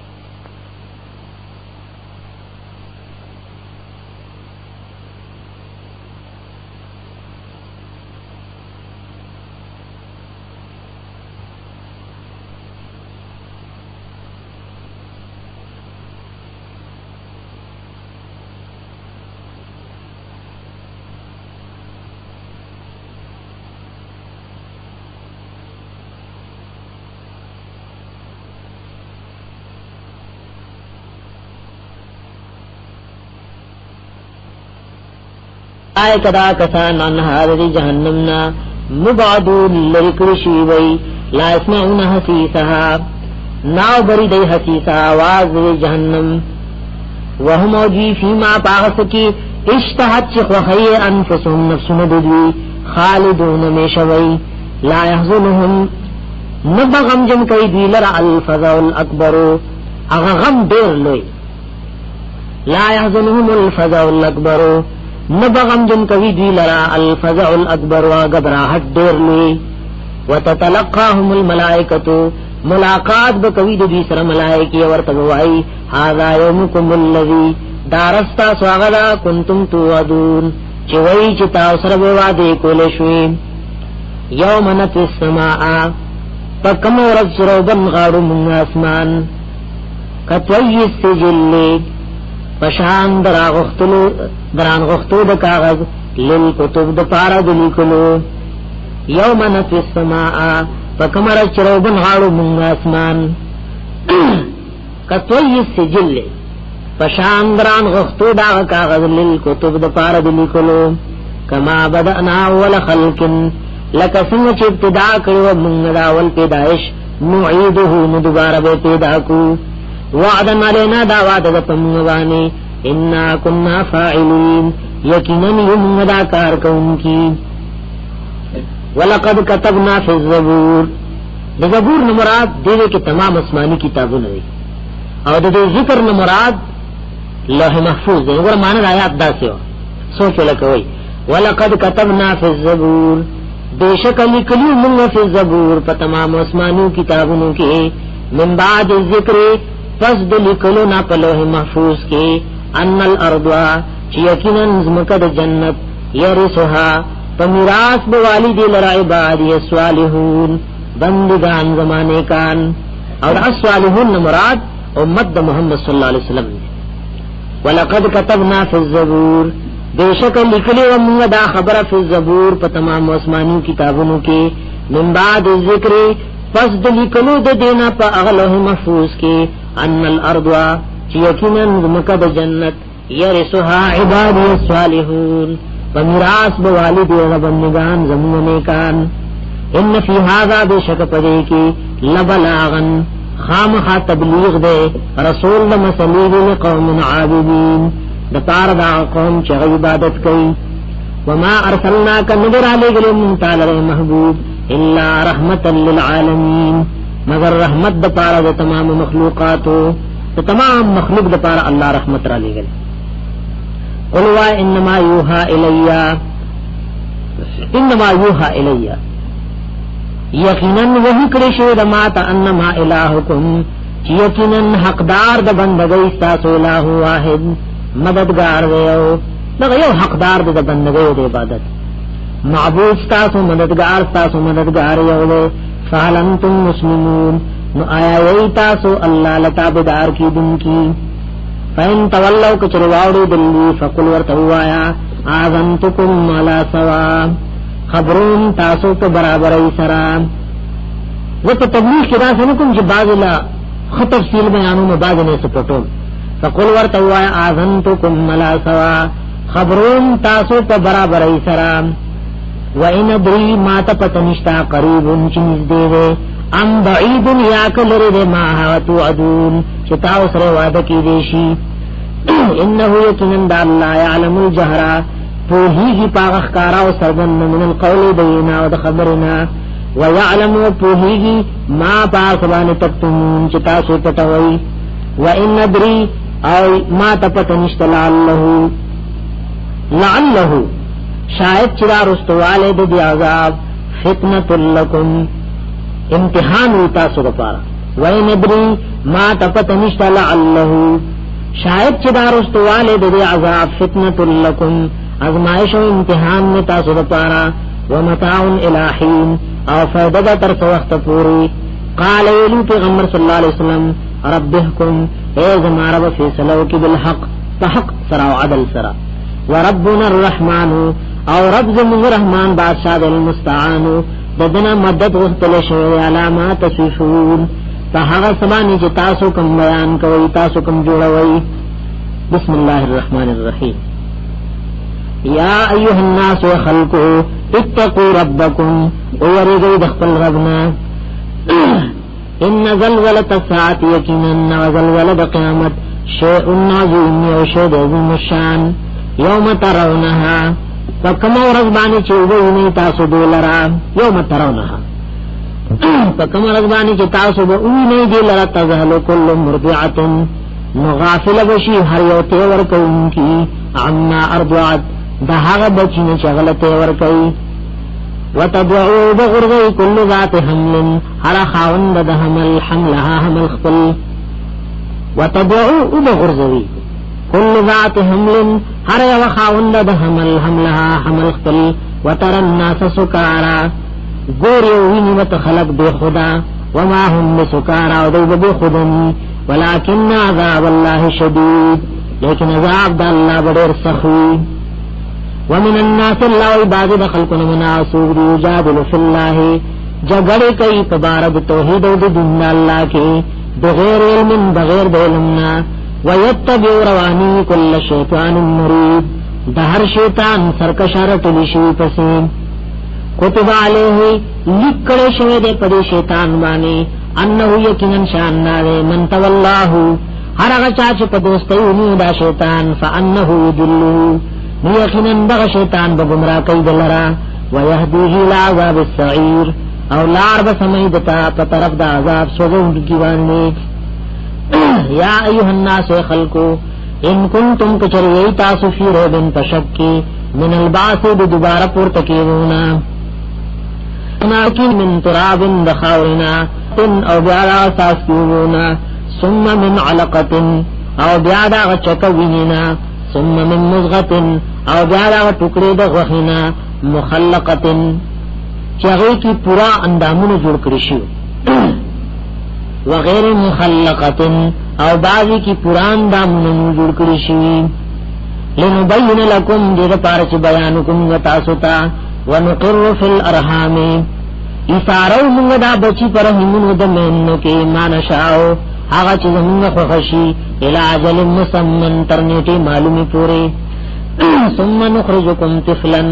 آئے کدا کسان انہا دی جہنمنا مبعدون لرکرشی وی لا اسمعون حسیسها ناو بری دی حسیسها آواز دی جہنم وهم اوجی فیما پاغس کی اشتہت چخوخی انفسهم نفسون ددوی خالدون میشوی لا يحزنهم نبغم جم کئی دوی لرع الفضع الاکبرو اغغم دیر لوی لا يحزنهم الفزع الاكبر نبغم جن کوي دی لرا الفزع الاكبر وغبراحت ډیر لوی وتتلقاهم الملائکه ملاقات بکوي دی سره ملائکه ورته وای هاذا يومكم الذي دارستا سواغدا کنتم توعدون چې وای چې تاسو سره وعده کول شوي یوم نطوي السماء فکم ورځ سره بن غاړو من اسمان کتوی السجل پشان دران غختو د کاغذ لیل کتب د پارا د لیکلو یوم نطوی السماء فکمر چروبن غاړو مونږ اسمان کتوی السجل پشان دران غختو دا کاغذ لیل کتب د پارا د لیکلو کما بدأنا اول خلق لکه څنګه چې ابتدا کړو مونږ دا اول پیدائش نعيده نو دوباره به پیدا کو وعدن علینا دا وعده پمغانی انا كنا فاعلین یقینا یم دا کار کوونکی ولقد كتبنا في الزبور د زبور نو مراد دغه کې تمام آسمانی کتابونه دي او د ذکر نو مراد لوح محفوظ دی وګوره معنی آیات داسې سوچ لکوي ولقد كتبنا في الزبور بیشک لیکلو موږ په زبور په تمام آسمانو کتابونو کې من بعد ذکر پس د لیکلو نا په لوح محفوظ کې ان الارض چې یقینا زمکه د جنت یرثها په میراث به والدی لرا عباد الصالحون بندگان زمانه کان اور الصالحون مراد امت محمد صلی الله علیه وسلم ولقد كتبنا في الزبور بیشک لیکلو موږ دا خبره په زبور په تمام آسماني کتابونو کې من بعد ذکر پس د لیکلو د دینه په اغلوه محفوظ کې ان الارض چې یقینا زمکه د جنت یرثها عبادی الصالحون فمیراث به والد او بندگان زمونه کان ان فی هذا بشک پدې کې لبلاغن خامخ تبلیغ دے رسول مسلیل لقوم عابدین د پار دا قوم چې عبادت کوي وما ارسلناک نذر علیک من تعالی محبوب الا رحمتا للعالمین مگر رحمت د پار د تمام مخلوقاتو تمام مخلوق د پار الله رحمت را لګل قل وا انما یوها الیا یقینا وحی کړی شوی د ماته انما الہکم یقینا حقدار د بندګۍ تاسو الہ واحد مددگار دیو دغه یو حقدار د بندګۍ او د عبادت معبود تاسو مددگار یو دی فعلنتم مسلمون نو آیا وی تاسو اللہ لتابدار کی دن کی فین تولو کچرواڑو دلی فقل ورطو آیا آذنتکم علا سوا خبرون تاسو پا برابر ایسرا وقت تبلیغ کی راس نکم چی بعض اللہ خط تفصیل بیانو میں بعض نے سپٹون فقل ورطو آیا آذنتکم علا سوا خبرون تاسو پا برابر ایسرا وَإِنْ أَدْرِي مَا تَپَتَنِشْتَا قَرِيبٌ چِنِز دے دے ام بعید یا کلر دے ماها توعدون چتاو سر وعدہ کی دیشی انہو یکنن دا اللہ یعلم الجہرہ پوہیگی پاغخ کارا و سرگن من القول دینا و دا خبرنا ویعلم و پوہیگی ما پاسبان تکتمون چتاسو پتوئی وَإِنْ أَدْرِي او ما تَپَتَنِشْتَ لعلہو شاید چرا رستوالے دی عذاب فتنة لکم امتحان ہوتا سو پارا وَإِنْ أَدْرِي ما تَپَتَنِشْتَ لعلہو شاید چرا رستوالے دی عذاب فتنة لکم ازمائش و امتحان نتا سو پارا ومتاعن الہین او فیدد ترس وقت پوری قال ایلو پیغمبر صلی اللہ علیہ وسلم ربحکم اے زمارب فیصلو کی بالحق فحق سرا و عدل سرا وربنا الرحمن او رب زمون رحمان بادشاہ المستعان ددنا مدد غختل شوی علامات تصفون فهغه سبانی چې تاسو کوم بیان کوي تاسو کوم جوړوي بسم الله الرحمن الرحیم یا ایها الناس خلقو اتقوا ربکم اوریگئی دخپل ربنا ان زلزلة الساعة یقینا زلزلة قیامت شیء عظیم یوشد عظیم الشان یوم ترونها فکم ورزبانی چوبینی تاسو دولرا یوم ترونها فکم ورزبانی چی تاسو بینی دولرا تزهل کل مرضعت مغافل بشی هر یو تیور کونکی عما ارضعت دهاغ بچین چغل تیور کئی وتدعو بغرغی کل ذات حمل هر خاوند ده حمل حملها حمل خپل وتدعو بغرغی کل ذات حمل هر یو خاوند ده حمل حملها حمل خپل وتر الناس سکارا گور یو ویني مت خلق بے خدا وما هم بسکارا او دوی بے خودنی ولكن عذاب الله شدید لیکن عذاب د الله ډېر سخت ومن الناس الله عباد خلقنا مناسوب یجادل فی الله جګړه کوي په بار د توحید او د دین الله کې بغیر علم بغیر د علمنا ويتبع رواني كل شیطان مرید د هر شیطان سرکشاره تلی شي پسې کتب علیه لیکل شوی د پدې شیطان باندې انه یقینا شان ناره من تولاه هر هغه چې په دوستیو دا شیطان فانه یضل یقینا دغه شیطان به گمراه کوي دلرا ويهديه الى عذاب السعير او لار به سمیدتا په طرف د عذاب سوګون کی باندې یا ایها الناس خلقو ان کنتم کچری تاسو فی ربن تشکی من البعث دوباره پورته کیونا ناکین من تراب دخاورنا او بیا اساس کیونا ثم من علقه او بیا دا چکوینینا ثم من مزغه او بیا دا ټوکړې د غوښینا مخلقه چغې کی پورا اندامونه جوړ کړی شي وغیر مخلقه او بعضی کی پورا اندامونه جوړ کړی شي لنبین لکم دې لپاره چې بیان کوم تاسو ته ونقر فی الارحام ایثارو موږ دا بچی پر همونو د مینو کې مانشاو هغه چې موږ خوښي الی اجل مسمن ترنیټي معلومی پوره ثم نخرجکم طفلا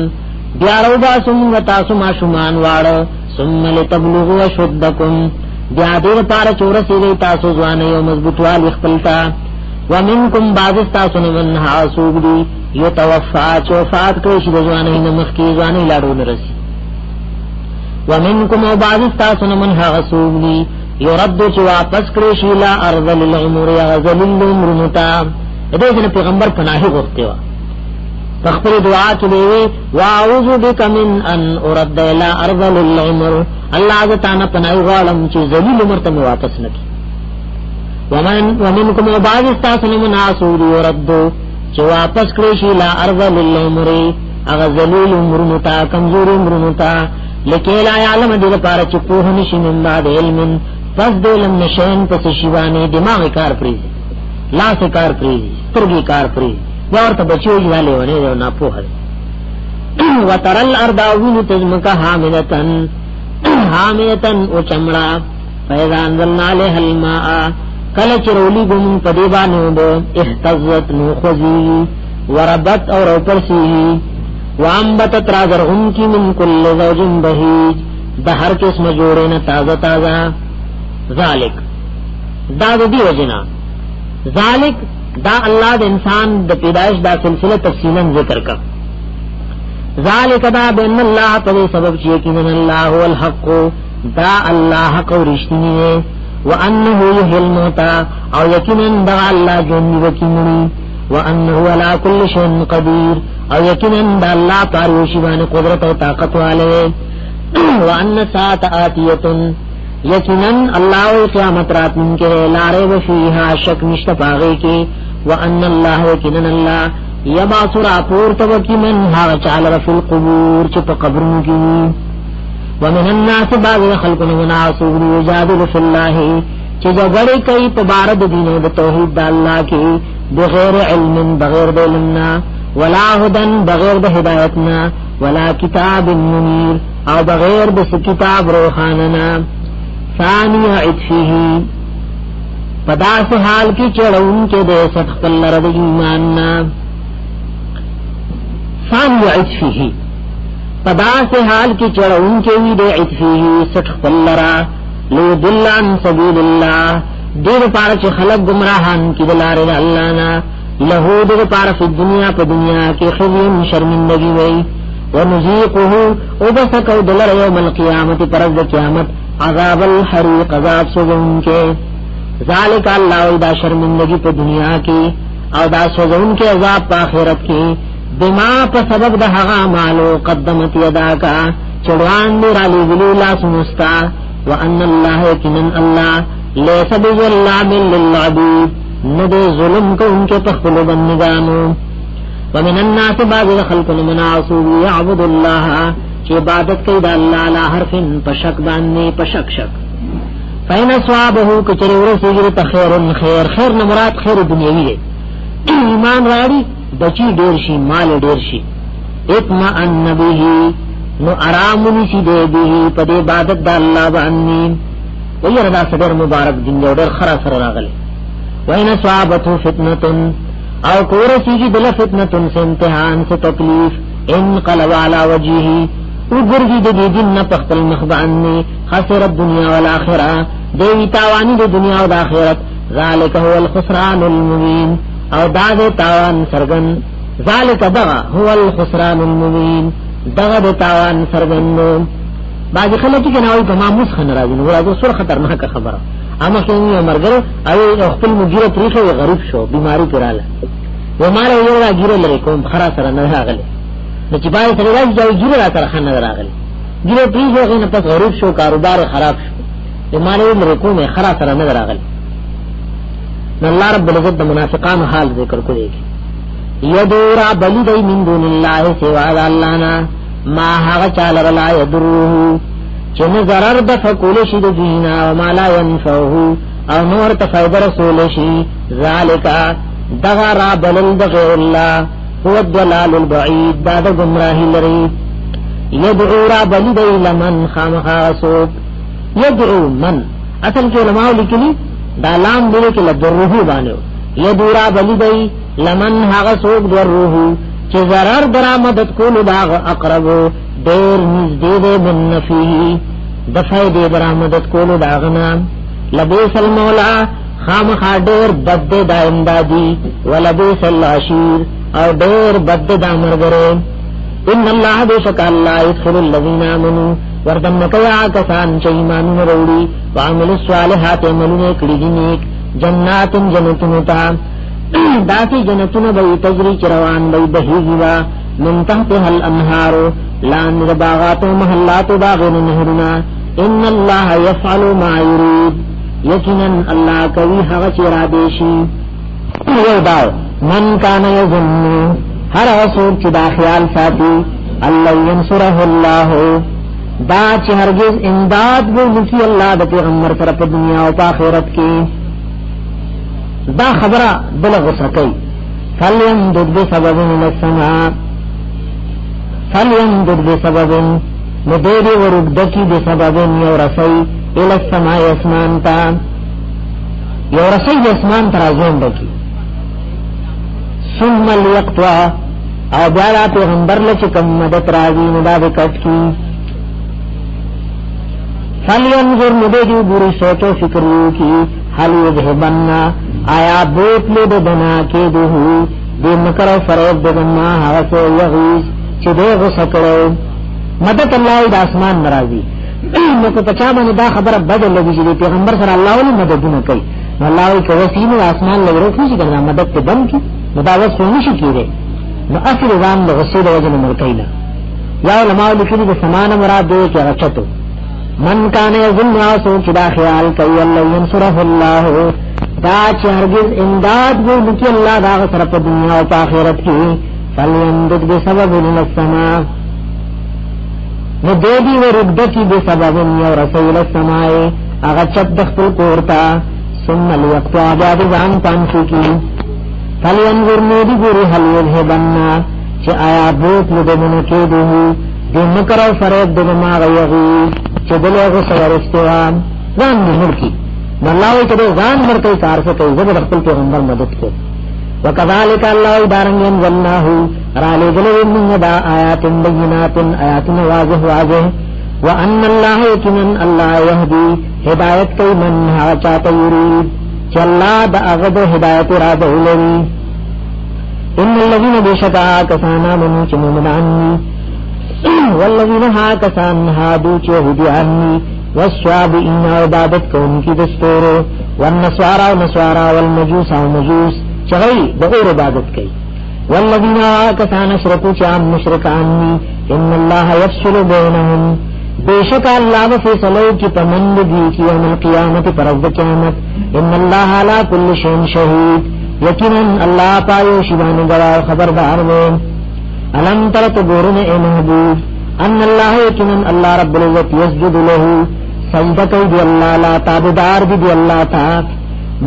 بیا رو با ثم تاسو ما شومان واړو ثم لتبلغوا اشدکم بیا دې پار چورسي تاسو ځوان یو مضبوطوال خپلتا ومنکم بعض تاسو من حاسوب دی یتوفا چوفات کوي چې ځوان نه مخکي ځوان لاړو نرسي ومنکم بعض تاسو من حاسوب دی یرد چې واپس کړی شي لا ارض للعمر غزل العمر متا دې پیغمبر پناه غوښته و تخبر دعا کې وی واعوذ بک من ان ارد الى ارض للعمر الله تعالی پناه غواړم چې ذلیل عمر ته واپس نکړي ومنکم بعض تاسو من حاسوب یرد چې واپس کړی شي لا ارض للعمر غزل العمر متا کمزور عمر متا لکه لا علم دې لپاره چې په هنشي من بعد علم پس دلم نشین پس شیوانی دماغ کار پریز لاس کار پریز سترگی کار پریز ورته بچو جواله ونه نه پوهه وترل ارضاوین تزمک حاملتن او چمڑا فاذا انزلنا عليها الماء کله چرولی ګم په دی باندې اهتزت نو خذي وربت اور پرسی وانبتت راغرهم کی من کل زوج بهیج د هر قسم جوړه نه تازه تازه ذالک دا دی وجنا ذالک دا الله د انسان د پیدائش دا سلسله تفصیلا ذکر کا ذالک دا بان الله په سبب چې یقینا الله هو الحق دا الله حق او رښتینی وانه یحیی الموتى او یقینا دا الله جن وکینی وانه على كل شيء قدير او یقینا دا الله پاروشی باندې قدرت او طاقت والے وان ساعت اتیه یقینا الله قیامت رات من کې لاره و فیها شک نشته پاغه کې وان الله یقینا الله یبعث راپور توکی من ها چال فی القبور چې په قبرونو کې ومن الناس بعض خلقنا مناسب یجادل فی الله چې جګړه کوي په بار د دین او د توحید د الله کې بغیر علم بغیر د علمنا ولا هدن بغیر د هدایتنا ولا کتاب منیر او بغیر د کتاب روحاننا ثانی عطفه پدا سے حال کی چڑھون کے دے سخت اللہ رد ایماننا ثانی عطفه پدا سے حال کی چڑھون کے وی دے عطفه سٹھ پلرا لیدل عن سبیل اللہ دیر پارا چی خلق گمراہان کی دلار اللہ نا لہو دیر پارا فی الدنیا پا دنیا کی خزیم شرمندگی وی ونزیقه وبسکو دلر یوم القیامت پرد قیامت عذاب الحریق عذاب سوزن کے ذالک اللہ دا شرمندگی پا دنیا کی او دا سوزن کے عذاب پا آخرت کی بما پا سبب دا حغا مالو قدمت یدا کا چڑوان دیر علی ذلیلہ سمستا وان اللہ کنن اللہ لیس بظلام للعبید ندے ظلم کو ان کے تخلو بندگانو ومن الناس بعض خلق من عصوب يعبد الله چه عبادت کوي د الله لا حرف پشک باندې پشک شک فین ثوابه کچره ورسیږي ته خیر خیر نه مراد خیر دنیوي دی ایمان راړي بچی ډیر شي مال ډیر شي اطمئن به نو آرام نشي دی به په عبادت د الله باندې ویره دا صدر مبارک دین ډیر خرا سره راغلی وین ثوابته فتنه او کورسیگی دل فتنتن سے امتحان سے تکلیف انقلب علی وجهی اگرگی دی دن نپخت المخبعنی خسر الدنیا والآخرہ دیوی تاوانی دی دنیا والآخرت ذالک هو الخسران المبین او داد تاوان سرگن ذالک دغا هو الخسران المبین دغا دی تاوان سرگن بعضی خلقی کناوی پا ما مسخن رازی نورازو سر خطرناک خبر اما کنی مرگر او اخپل مگیر پریخ و غریب شو بیماری پرالا ومارا یورا گیره لري کوم خرا سره نه راغلی نو چې پای سره راځي دا گیره را سره نه راغلی گیره پریږه غو نه پس غریب شو کاروبار خراب شو ومارا لري کوم خرا سره نه راغلی نو الله رب العزت د منافقانو حال ذکر کوي یدورا بلدی من دون الله سوا الله نا ما هغه چاله لا یدروه چې نه ضرر د فقول شي د دینا او ما لا ينفعه او نور تفیدر رسول شي ذالک دغا را بلل دغیر اللہ هو الدلال البعید دادا گمراہی لری یدعو را بلدی لمن خامخا سوک یدعو من اصل کے علماء لکلی دا لام دلے کے لدروحو بانیو یدعو را بلدی لمن حاغ سوک دروحو چه ضرر درا مدد کولو داغ اقربو دیر نزدید من نفیه دفع دی درا مدد کولو داغنا لبیس المولا خام خاډر بد د امدادي ولبئس العشير او ډېر بد د امرګره ان الله بشک الله يدخل الذين امنوا وردن کیا کسان چې ایمان وروړي وعمل الصالحات عملونه کړی دي نیک جنات جنتون تا داسي جنتون به تجري چروان به بهيوا من تحتها الانهار لان باغات محلات باغن نهرنا ان الله يفعل ما يريد یقینا الله کوي هغه چې را دیشي یو دا من کان یظن هر اوسو چې دا خیال ساتي الله ينصره الله دا چې هرگز امداد وو نسی الله د پیغمبر سره په دنیا او په آخرت کې دا خبره بلغه سکی فليمدد بسبب من السماء فليمدد بسبب مدير ورغدکی بسبب یورسی الى السماء اسمان تا یورسی اسمان تا رازون بکی ثم لیقطع او بیالا پیغمبر لچکم مدد رازی مداد کٹ کی فلینظر مددی بری سوچو فکریو کی حل یذهبنا آیا بوت لید بنا کے دہو دی مکر و فریب دگما حوثو یغیز چی دے غسکرو مدد اللہ دا اسمان نرازی نو کو پچا باندې دا خبره بدل لګی چې پیغمبر سره الله ولې مددونه کوي الله وی کوي چې نو اسمان لورو خوشي کړه مدد ته بم کی مداوت خو نشي کېږي نو اصل ځان له غصې د وجه نه مرکینا یا علماء لیکلي د سمان مراد دی چې راچتو من کان یظن اسو چې دا خیال کوي الله ينصره الله دا چې هرگز امداد وو نکي الله دا سره په دنیا او په آخرت کې فليمدد بسبب من السماء نو دیدی و رگدکی بی سبب یو رسول السمائی اغا چپ دخل کورتا ثم لیقتو عباد زان پانسی کی فلینظر نیدی گوری حل یذهبنا چی آیا بوت لدمنکی دوہو دی مکر و فریب دگما غیغی چی دلوغ سور استوام زان نمر کی نو اللہ وی کدے زان مرکی کار سکی زبر اخپل پیغمبر مدد کو وكذلك الله دارن ينزلناه را لګلو موږ دا آیات بینات آیات واضح واضح وان الله یقینا الله يهدي هدایت کوي من ها چاته یرید چې الله دا هغه هدایت را دولوي ان الذين بشکا کسانا منو چې مومنان والذین ها کسان هادو چې هدیان والصابئین عبادت کوونکی دستورو والنصارى ونصارى والمجوس ومجوس چغی دغور عبادت کوي والذین ها کسان اشرکو چې عام مشرکان ان الله يفصل بينهم بیشک اللہ فیصلو کی پمند دی کی یوم القیامت پر از قیامت ان اللہ علا کل شین شہید یقینا اللہ پایو شیبان گوار خبردار میں علم ترت گورن اے محبوب ان اللہ یقینا اللہ رب العزت یسجد لہو سجدہ دی اللہ لا تابدار دی اللہ تا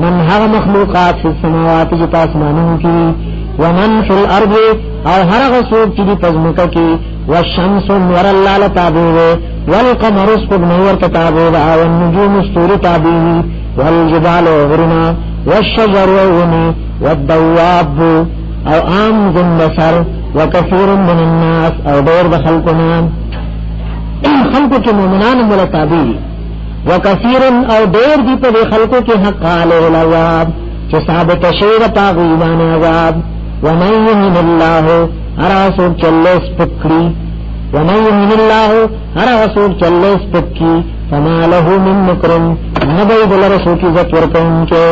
من ہر مخلوقات فی السماوات جتا اسمانوں کی ومن فی الارض او ہر غصوب چی دی پزمکہ کی والشمس نور اللہ لتابوه والقمر اسقب نور تتابوه والنجوم استور تابوه والجبال غرنا والشجر وغني والدواب او عام ذنبسر وكثير من الناس او دور بخلقنا خلقو کی مومنان ملتابوه وكثير او دور دی پر خلقو کی حق علیه العذاب چه ثابت شیر پاغیبان عذاب ومن يهن الله اراسوک چلس پکڑی ومن يهن الله اراسوک چلس پکی فما له من مکرم نبی دل رسوک عزت ورکن کے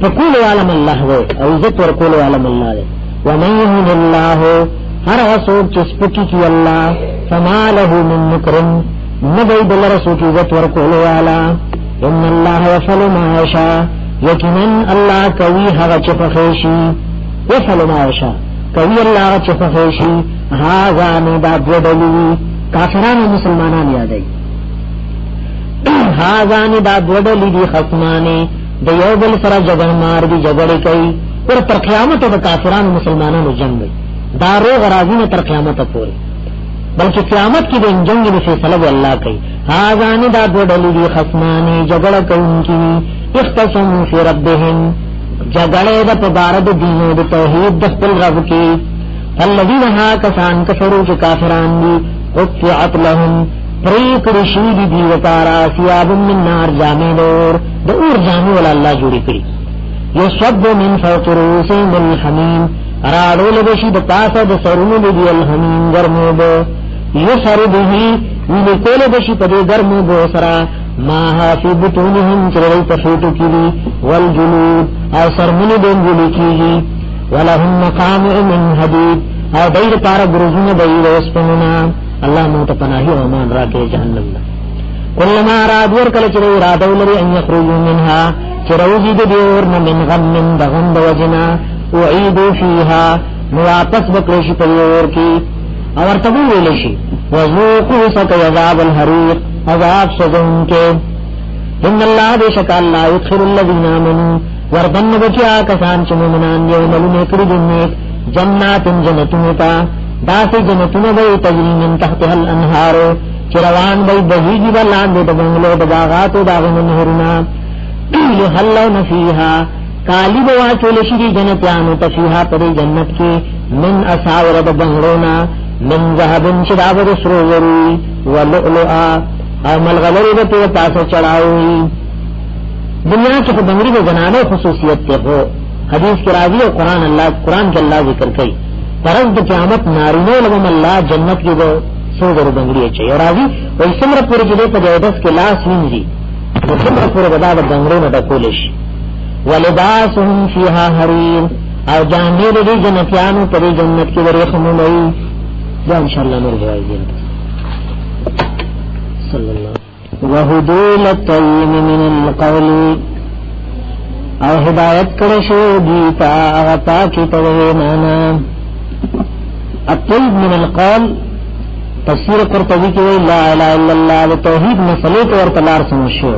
پکول عالم اللہ دے او عزت ورکول عالم اللہ دے ومن يهن الله اراسوک چس پکی کی اللہ فما له من مکرم نبی دل رسوک عزت ورکول عالا ان اللہ يفعل ما يشاء یقینا اللہ کوي هغه چې فخیشي وفعل ما يشاء کوي الله چې فخیشي هاذا ندا بدلی کافرانو مسلمانان یادای هاذا ندا بدلی دي خصمانه د یو بل سره جګړه مار دي جګړه کوي پر تر قیامت د کافرانو مسلمانانو جنگ وي دارو غرازینه تر قیامت پورې بلکې قیامت کې د جنگ د فیصله الله کوي هاذا ندا بدلی دي خصمانه جګړه کوي اختصموا فی ربهم جګړه د پبارد دین او د توحید د خپل رب کې الذين ها کسان کفروا چې کافران دي قطعت لهم طریق رشید دی وکارا ثياب من نار جامع نور د اور جامع ول الله جوړی کړی یصب من فوق رؤوسهم الحمیم راړو له شي د پاسه د سرونو دی الحمیم ګرمو به یسر به ویل کول به شي په ګرمو به سره ما فی بطونهم چرای تفوتو کیږي والجلود او سرمنی دنګلی کیږي ولهم مقامع من حدید او دیر پارا برزون دیر اسپننا اللہ موت پناہی و امان راکے جہنم نا کلما رادور کل چرے رادو لری ان یخرجو منها چروزی دیورن من غم من دغند وجنا اعیدو فیها نواپس بکرشی پریور کی اور تبو ویلشی وذوقو سک عذاب الحریق عذاب سزن کے ان اللہ بے شکا اللہ یدخل الذین آمنوا وردن بچیا کسان چ مومنان یعملون کړي دي جنات جنتون تا داسې جنتون به تجری من تحتها الانهار چروان به بهیږي بلاندې د بنگلو د باغاتو داغه نهرنا یحلون فیها کالی بوا چول شری جنتیانو تفیها پر جنت کې من اساور د بنگلونا من ذهب شداب سروري ولؤلؤا او ملغلری به پاسه چڑھاوي دنیا کے بنگری میں زنانوں خصوصیت تے ہو حدیث کی راضی اور قرآن کے اللہ ذکر کئی پرند قیامت نارینوں لگم اللہ جنت کی دو سو در بنگری چاہیے اور راضی وہی سمر پورے جلے پر جائدس کے لاس وینزی وہ سمر پورے بدا دا بنگروں میں ڈکولش ولباسهم فیہا حریر او جانبی دی جنتیانو پر جنت کی ورخ ملئی جا انشاءاللہ نور جوائی دین صلی اللہ وهدول الطيب من القول او هدایت کرشو دیتا اغطا کی توینانا الطيب من القول تفسیر قرطبی کی لا الہ الا اللہ توحید مسئلے کو ورطلار سمشو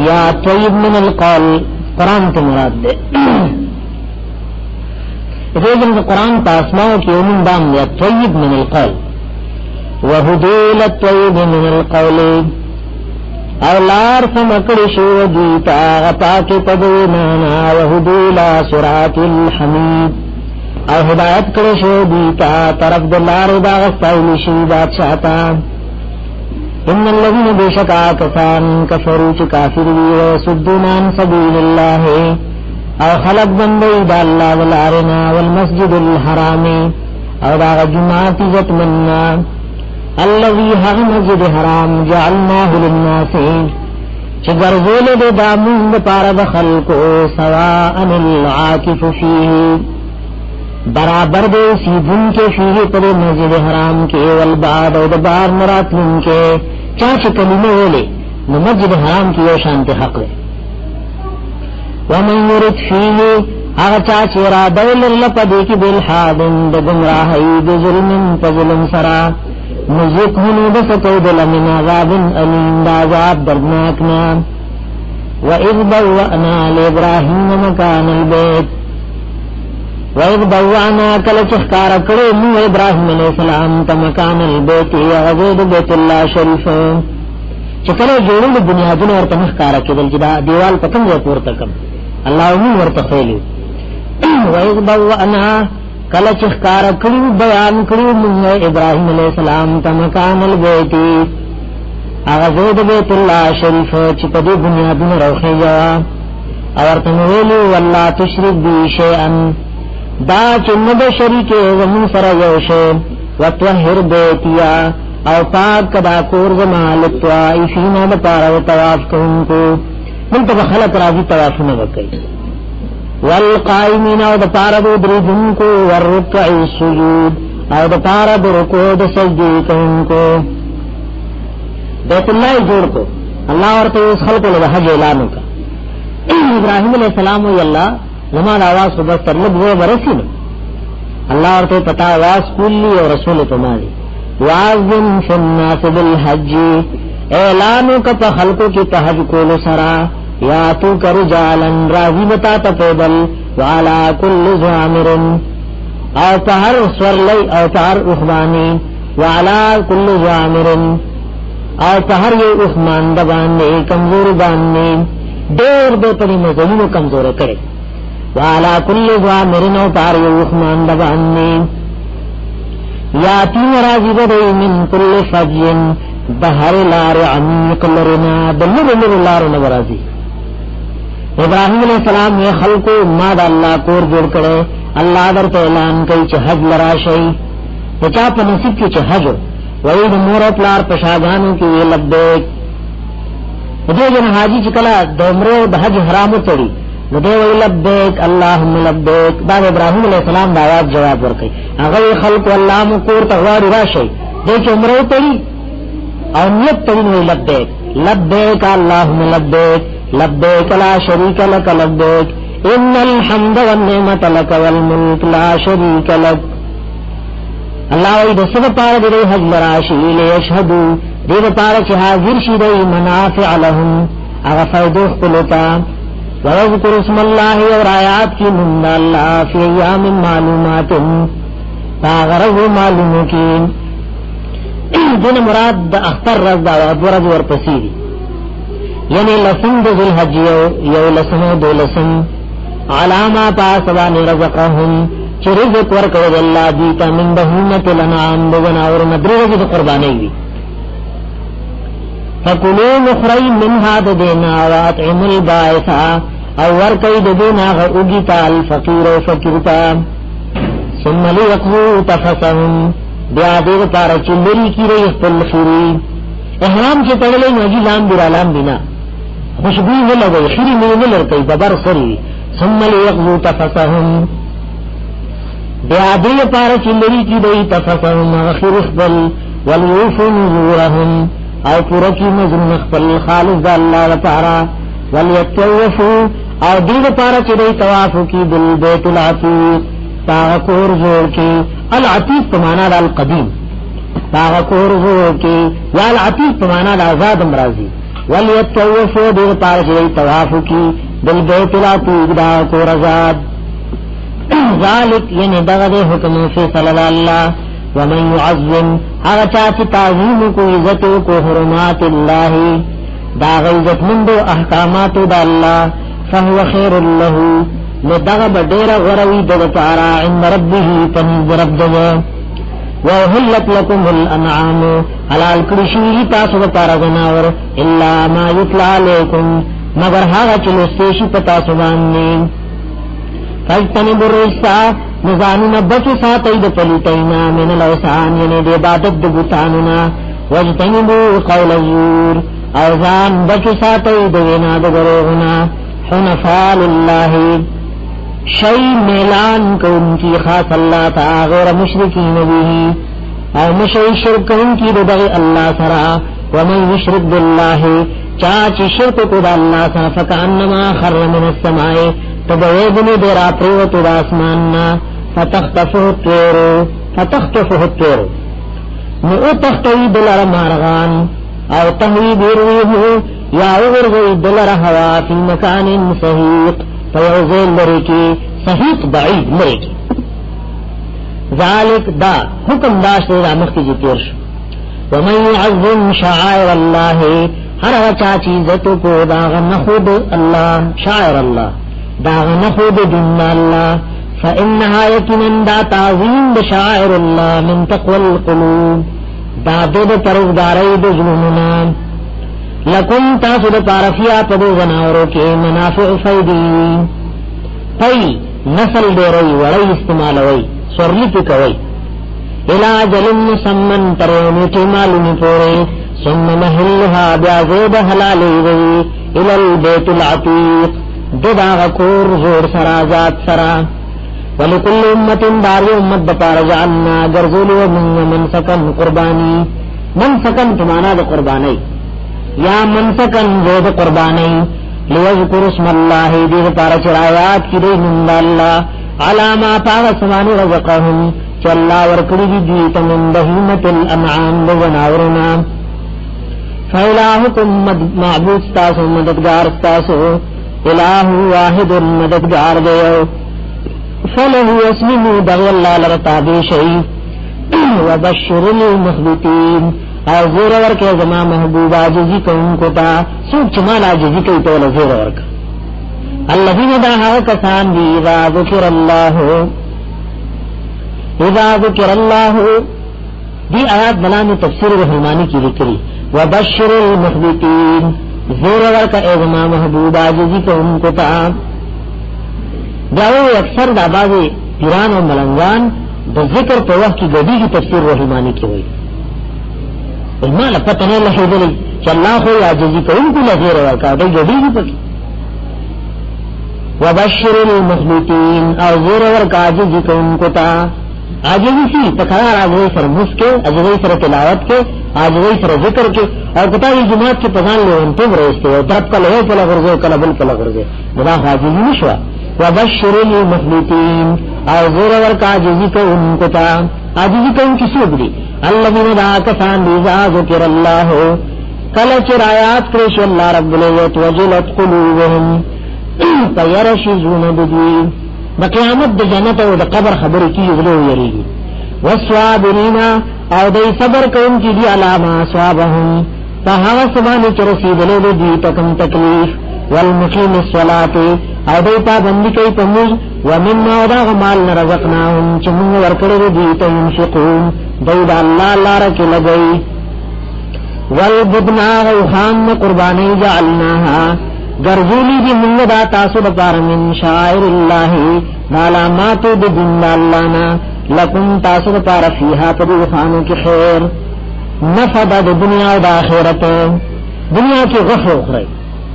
یا طيب من القول قرآن کے مراد دے ریجن قرآن پاسماؤ کی امن دام دے طيب من القول وهدول الطيب من القول او لار سمکڑی شو دیتا غپاک پدونانا وحدولا صراط الحمید او ہدایت کڑی شو دیتا طرف دلار داغستائل شی بادشاہتا ان اللذین بشکا کسان کفروا چ کافر وی وصدون عن سبیل اللہ او خلق بندی دا اللہ والارنا والمسجد الحرام او دا جماعت عزت مننا الذي هغ مسجد حرام جعلناه للناس چ گرزول دے دامون پار د خلقو سواء العاکف فيه برابر دے سیدن کے فيه پر مسجد حرام کے والبعد او دبار مراتن کے چاچ کلمه ویلے نو مسجد حرام کی یو شانت حق ہے ومن يرد فيه اغا چاچ اراده للپدی کی بالحادن د گمراہی بظلم فظلم سرا نزقه بسکو دل من عذاب علیم دا عذاب دردناکنا وَإِذْ بَوَّأْنَا لِإِبْرَاهِيمَ مَكَانَ الْبَيْتِ وَإِذْ بَوَّأْنَا کل چخکار کرو مو ابراہیم علیہ السلام تا مکان البیت غزید بیت اللہ شریف چکلو جوڑو بنیادون ورطا مخکار کدل جدا دیوال پتن زپور تکم اللہ امون ورطا خیلیو وَإِذْ بَوَّأْنَا کل چخکار کرو بیان کرو مو ابراہیم علیہ السلام تا مکان البیت غزید بیت اللہ شریف چپدی بنیادون روخی جوا اورتنویلو واللہ تشرک بی شیئن دا چند شریک زمون سر یوشو وطوہر بیتیا او پاک کدا کور زمان لطوائفین دا پارا و تواف کنکو ملتب خلق راضی توافن وکی والقائمین او دا پارا دو دردنکو والرکع السجود او دا پارا دو رکو دا سجدی کنکو بیت اللہ جوڑ کو اللہ ورطا اس خلق لدہ حج اعلانو کا ابراہیم علیہ السلام وی اللہ زمان آواز کو بس ترلب وہ برسی نو اللہ ورطا پتا آواز کلی اور رسول تمہاری وازن فی الناس بالحج اعلانو کا پا خلقوں کی پہج کولو سرا یا تو کر جالن راضی بتا تپیدل وعلا کل زوامر او پہر سورلی او پہر اخبانی وعلا کل زوامر او پہر یہ اخمان دباننے کمزور باننے دیر دے پڑی مزلین کمزور کرے وعلا کل زوامرن او پہر یہ اخمان دباننے یاتی راضی بدے من کل فجن بہر لار عمیق لرنا دلر لار نبرازی ابراہیم علیہ السلام یہ خلقو ماد اللہ کور جوڑ کرے اللہ در تو اعلان کئی چھ حج لراشئی چا پا نصیب کی چھ حج وید مورت لار پشاگانو کی یہ لبیک دے جن حاجی چکلا دومرو دا حج حرامو تڑی دے وی لبیک اللہم لبیک بعد ابراہیم علیہ السلام دعوات جواب ورکی اگر خلق اللہ مکور تغوار راشئی دے چھ عمرو تڑی او نیت تڑی وی لبیک لبیک اللہم لبیک لبیک لا شریک لک لبیک ان الحمد والنعمت لک والملک لا شریک لک اللہ وی دسد پار دے حج لراشی لیشہدو دے پار چھ حاضر شی دے منافع لهم اغفیدوخ قلتا وَيَذْكُرُ اسْمَ اللَّهِ اور آیات کی من اللہ فی ایام معلومات تاغرز معلوموں کی دن مراد دا اختر رز دا ورد ورپسیری یعنی لسم دو ذوالحج یو لسم دو لسم علامہ پاسبان رزقهم چی رزق ورکو اللہ دیتا من بہیمت الانعام بغنا اور مدرد قربانی وی فَكُلُوا مُخْرَيْ مِنْهَا دَدِينَا وَأَطْعِمُ الْبَائِسَ او ورکی دَدِينَا غَأُگِتَا الْفَقِيرَ وَفَكِرْتَا ثُمَّ لِيَقْضُوا تَفَثَهُمْ بیادیر پارا چلری کی رئی اخپل خیری احرام چه تڑلے نوجی لام برا لام بنا خوشبوی نلگئی خیری میں نلرکی ببر سری ثُمَّ لِيَقْضُوا تَفَثَهُمْ بیادیر پارا چلری کی رئی تَفَثَهُمْ وَخِرِ اخبل وَلْيُوفُوا نُذُورَهُمْ او پورکی مزن اخبل خالص دا اللہ وطارا وَلْيَتَّوَّفُوا او دید پارا چلری توافو کی بالبیت العتیق تاغکور زور کی العتیق پمانا دا القدیم تاغکور زور کی یا العتیق پمانا دا آزاد امراضی وَلْيَتَّوَّفُوا دید پارا چلری توافو کی بالبیت العتیق دا کور ازاد ذالک یعنی دغد حکم فیصل اللہ ومن يعظم اغا چاچ تعظیم کو عزتو کو حرمات اللہ دا غیظت مندو احکاماتو دا اللہ فهو خیر له ندغب دیر غروی دغتارا عند ربه پنید رب دغا وحلت لكم الانعام حلال کرشوی تاسو دپارا زناور الا ما یتلا علیکم مگر حاغا چلوستیشی پتاسو باننی فاجتنب الرجسا نزانون بچو ساتید پلیتینا من الاوسان یعنی دی عبادت دبتاننا واجتنبو قول الزور اوزان بچو ساتید وینا دگروغنا حنفاء للہ شئی میلان کون کی خاص اللہ تا غیر مشرکین بھی او مشئی شرک کون کی دغی اللہ سرا ومن یشرک باللہ چاچی شرک کو دا اللہ سرا فکانما خر من السماء تبویدنی دیرا پریوتو دا اسماننا فتختفه الطیر نو تختوی دلر مارغان او تهوی بیرویه یا اغرغی دلر ہوا فی مکان صحیق فیوزیل لرکی صحیق بعید لرکی ذالک دا حکم داشت دا مختی جی تیر شو ومن یعظم شعائر اللہ ہر وچا چیزتو کو داغ نخود اللہ شعائر اللہ داغ نخود دن اللہ فإنها یکنن دا تعظیم بشعائر اللہ من تقوى القلوب دا دود پرزداری دجلوننا لکم تاسو دا پارفیا پدو زناورو کے منافع فیدی پی نسل دے رئی وڑی استعمالوئی سورلی پی کوئی الى جلن مسمن ترونیٹی معلومی پورے ثم محلها بیازید حلالی وی الى البیت العتیق ددا غکور زور سرا ذات سرا ولکل امت داری امت بپار جعلنا گرزولو من سکن قربانی من سکن تمانا دا قربانی یا منسکن زید قربانی لیذکر اسم اللہ دید پارا چرایات کی دی من اللہ علاما پاغ سمانی رزقهم چا اللہ ورکڑی دی دیتا من بہیمت الانعام بزناورنا فالہکم معبود ستاسو مددگار ستاسو الہ واحد مددگار دیو فلہو اسمہو دغی اللہ لرتابی شئی وبشر المخبتین او زیر ورکے زما محبوب عاجزی کون کو تا سوک چمال عاجزی کئی تولا زیر ورکا اللذین داہا کسان دی اذا ذکر اللہ دی آیات بلان تفسیر رحمانی کی ذکری وبشر المخبتین زیر ورکا اے زما محبوب عاجزی کون کو تا جاوے اکثر دابازی پیران و ملنگان دا ذکر پہ وقت کی گدی کی تفسیر رحمانی کی ہوئی المال پتہ نہیں لحی دلی چا اللہ خوی عاجزی کو ان کو لزیر ورکا دا گدی کی پکی وبشر المخلوطین او زیر ورکا عاجزی کو ان کو تا عاجزی سی تقرار عاجزی سر مس کے عاجزی سر تلاوت کے عاجزی سر ذکر کے اور کتا یہ جماعت کے پزان لے انتم رہستے ہو درب کا لہو پلا غرزے کلا بل پلا غرزے بدا عاجزی نشوا وبشر المخلوطین او زیر ورکا عاجزی کو ان کو تا عاجزی کو ان کی سوک دی الذین دا کسان دیزا ذکر اللہ کلچ رایات کرش اللہ رب العزت وجلت قلوبهم فیرشزون بدی دا قیامت دا جنت و دا قبر خبر کی اغلو یریگی والصابرین او دی صبر کون کی دی علاما صوابهم فہاو سبانی چرسید لے دی تکم تکلیف والمقیم الصلاة او دی پابندی کئی پموز ومما ودا غمال نرزقناهم چمون ورکڑ دی تینفقون دی دا اللہ لارک لگئی والبدنا غوخان قربانی جعلناها گرزولی دی منگ دا تاسو بپار من شاعر اللہ نالاماتو دی دن دا اللہنا لکن تاسو بپار فیہا پدی غخانو کی خیر نفدا دی دنیا دا آخرت دنیا کی غفر اخرائی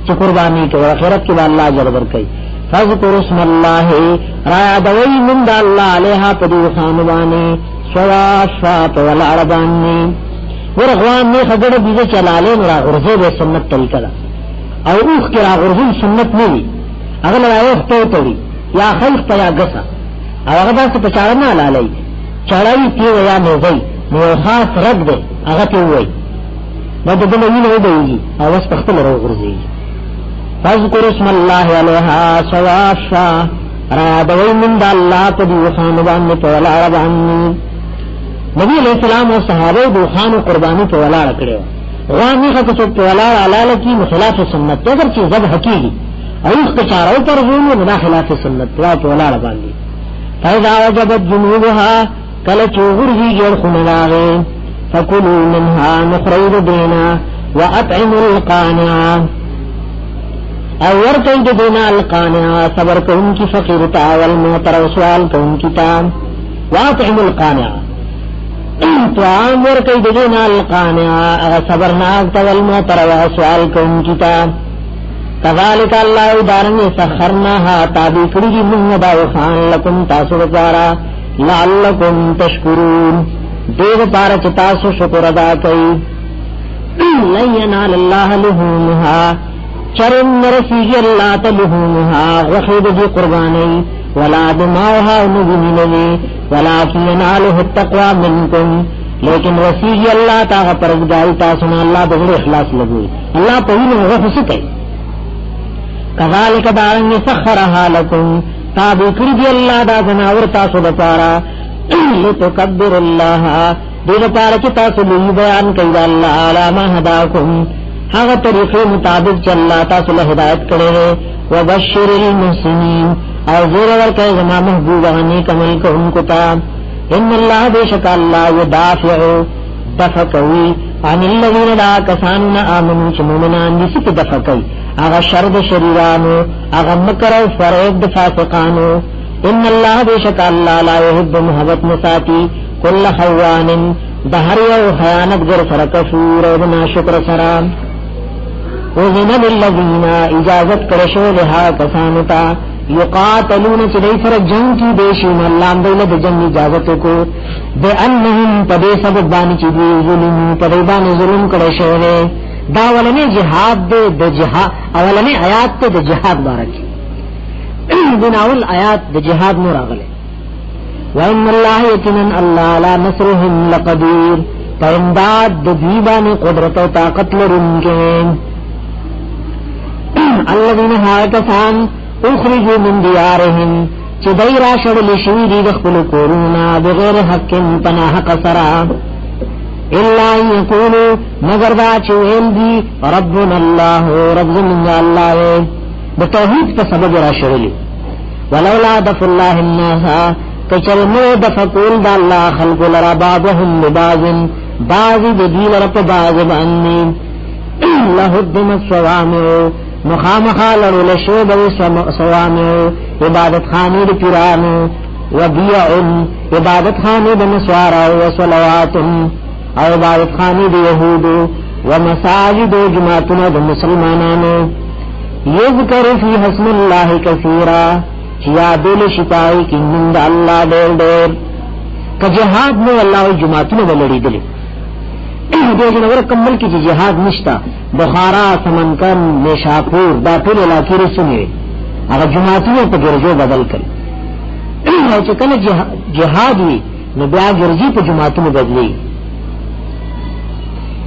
چی قربانی کے آخرت کی دا اللہ جربر کئی فذکر اسم اللہ رایا دوئی من دا اللہ علیہا پدی غخانو بانی سواشفات والعربانی ورغوان نے خگر بیزے چلالین را غرزے بے سنت طریقہ دا او اوخ کی را غرزون سنت نہیں اگر اوخ تو توڑی یا خلق پا یا گسا او اگر دا سے پچارنا لالی چڑائی تیو یا نیزی نو خاص رد دے اگر تیوئی دا دلوین ہو دیگی او اس پختل رو غرزی فذکر اسم اللہ علیہا سواشا را دوئی من دا اللہ پا دیوخانبان پولا عربانی نبی علیہ السلام و صحابہ دوخان و قربانی پولا رکڑے غوانی خط سو پولار علال کی خلاف سنت اگر چی ذبح کی ایخ کچارو پر زونو ندا خلاف سنت وا پولار باندې فاذا وجبت جنوبها کل چوغرزی جڑ خنداغے فکلوا منها نخرج دینا واطعموا القانع او ورکید دینا القانع صبر کن کی فقیرتا والمعتر وسوال کن کی تا واطعموا القانع طعام ورکید دینا القانع صبرناک تا والمعتر وسوال کن کی تا کذالک اللہ دارن سخرناها تابع کړي موږ دا وخان لکم تاسو لپاره لعلکم تشکرون دیو پارا چ تاسو شکر ادا کړئ لن ينال الله لحومها چرم نرسیږي الله تلحومها غخید دی قربانی ولا دماؤها نبنی ولكن يناله التقوى منکم لیکن رسیږي الله تعالی پرګدای تاسو نه الله د اخلاص لګوي الله په وینه غفص کوي کذالک دارن سخرها لكم تابع کړی دی الله دا جناور تاسو لپاره لتکبر الله دې لپاره چې تاسو لوی بیان کوي الله اعلی ما هداکم هغه طریقې مطابق چې الله تاسو له هدایت کړی وبشر المحسنین او زیر ورکړي زما محبوب غني کمل کوونکو ته ان الله بشک الله يدافع دفقوي عن الذين لا كسانون آمنوا چې مؤمنان دي څه دفقوي هغه شر د شریرانو هغه مکر او فریب د فاسقانو ان الله بشک الله لا يحب محبت مساتی کل خوان دهر یو خیانت گر سره کفور او ناشکر سره وزن للذین اجازت کرشو لها کسانتا یقاتلون چې دای سره جنگ کی دیشین الله دې د جنگ اجازت کو بانهم پدې سبب باندې چې دی ظلم پدې باندې ظلم کړی شوی دا ولنه جهاد د جهاد اولنه آیات ته د جهاد بارکی بناول آیات د جهاد نور راغله وان الله یقینا الله لا نصرهم لقدیر پرنداد د دیوانه قدرت او طاقت لرونکي الذين هاكسان اخرجوا من ديارهم چې دای را شړل شوی دي د خپل کورونه بغیر حق پناه قصرا الا يقولوا مگر دا چې ویل دي ربنا الله رب من الله د توحید په سبب را شړل ولولا دفع الله الناس کچرمو دفقول دا الله خلق لرا بعضهم لبعض بعض د دې لپاره په بعض باندې لهدم الصوامع مخامخا لرول شو بو صوامع عبادت خانه د پیرانو وبيع عبادت خانه د نسوارا او صلوات او عبادت خانه د يهود ومساجد جماعتنا د مسلمانانو یذکر فی حسن الله کثیرا یادول شپای کی من الله ډېر ک جهاد نو الله جماعتونه ولړي دې جنور کمل کی جهاد نشتا بخارا سمنکن نشاپور دا ټول علاقې رسېږي هغه جماعتونه په ګرځو بدل کړي او چې کله جهاد وي نو بیا ګرځي په جماعتونه بدلي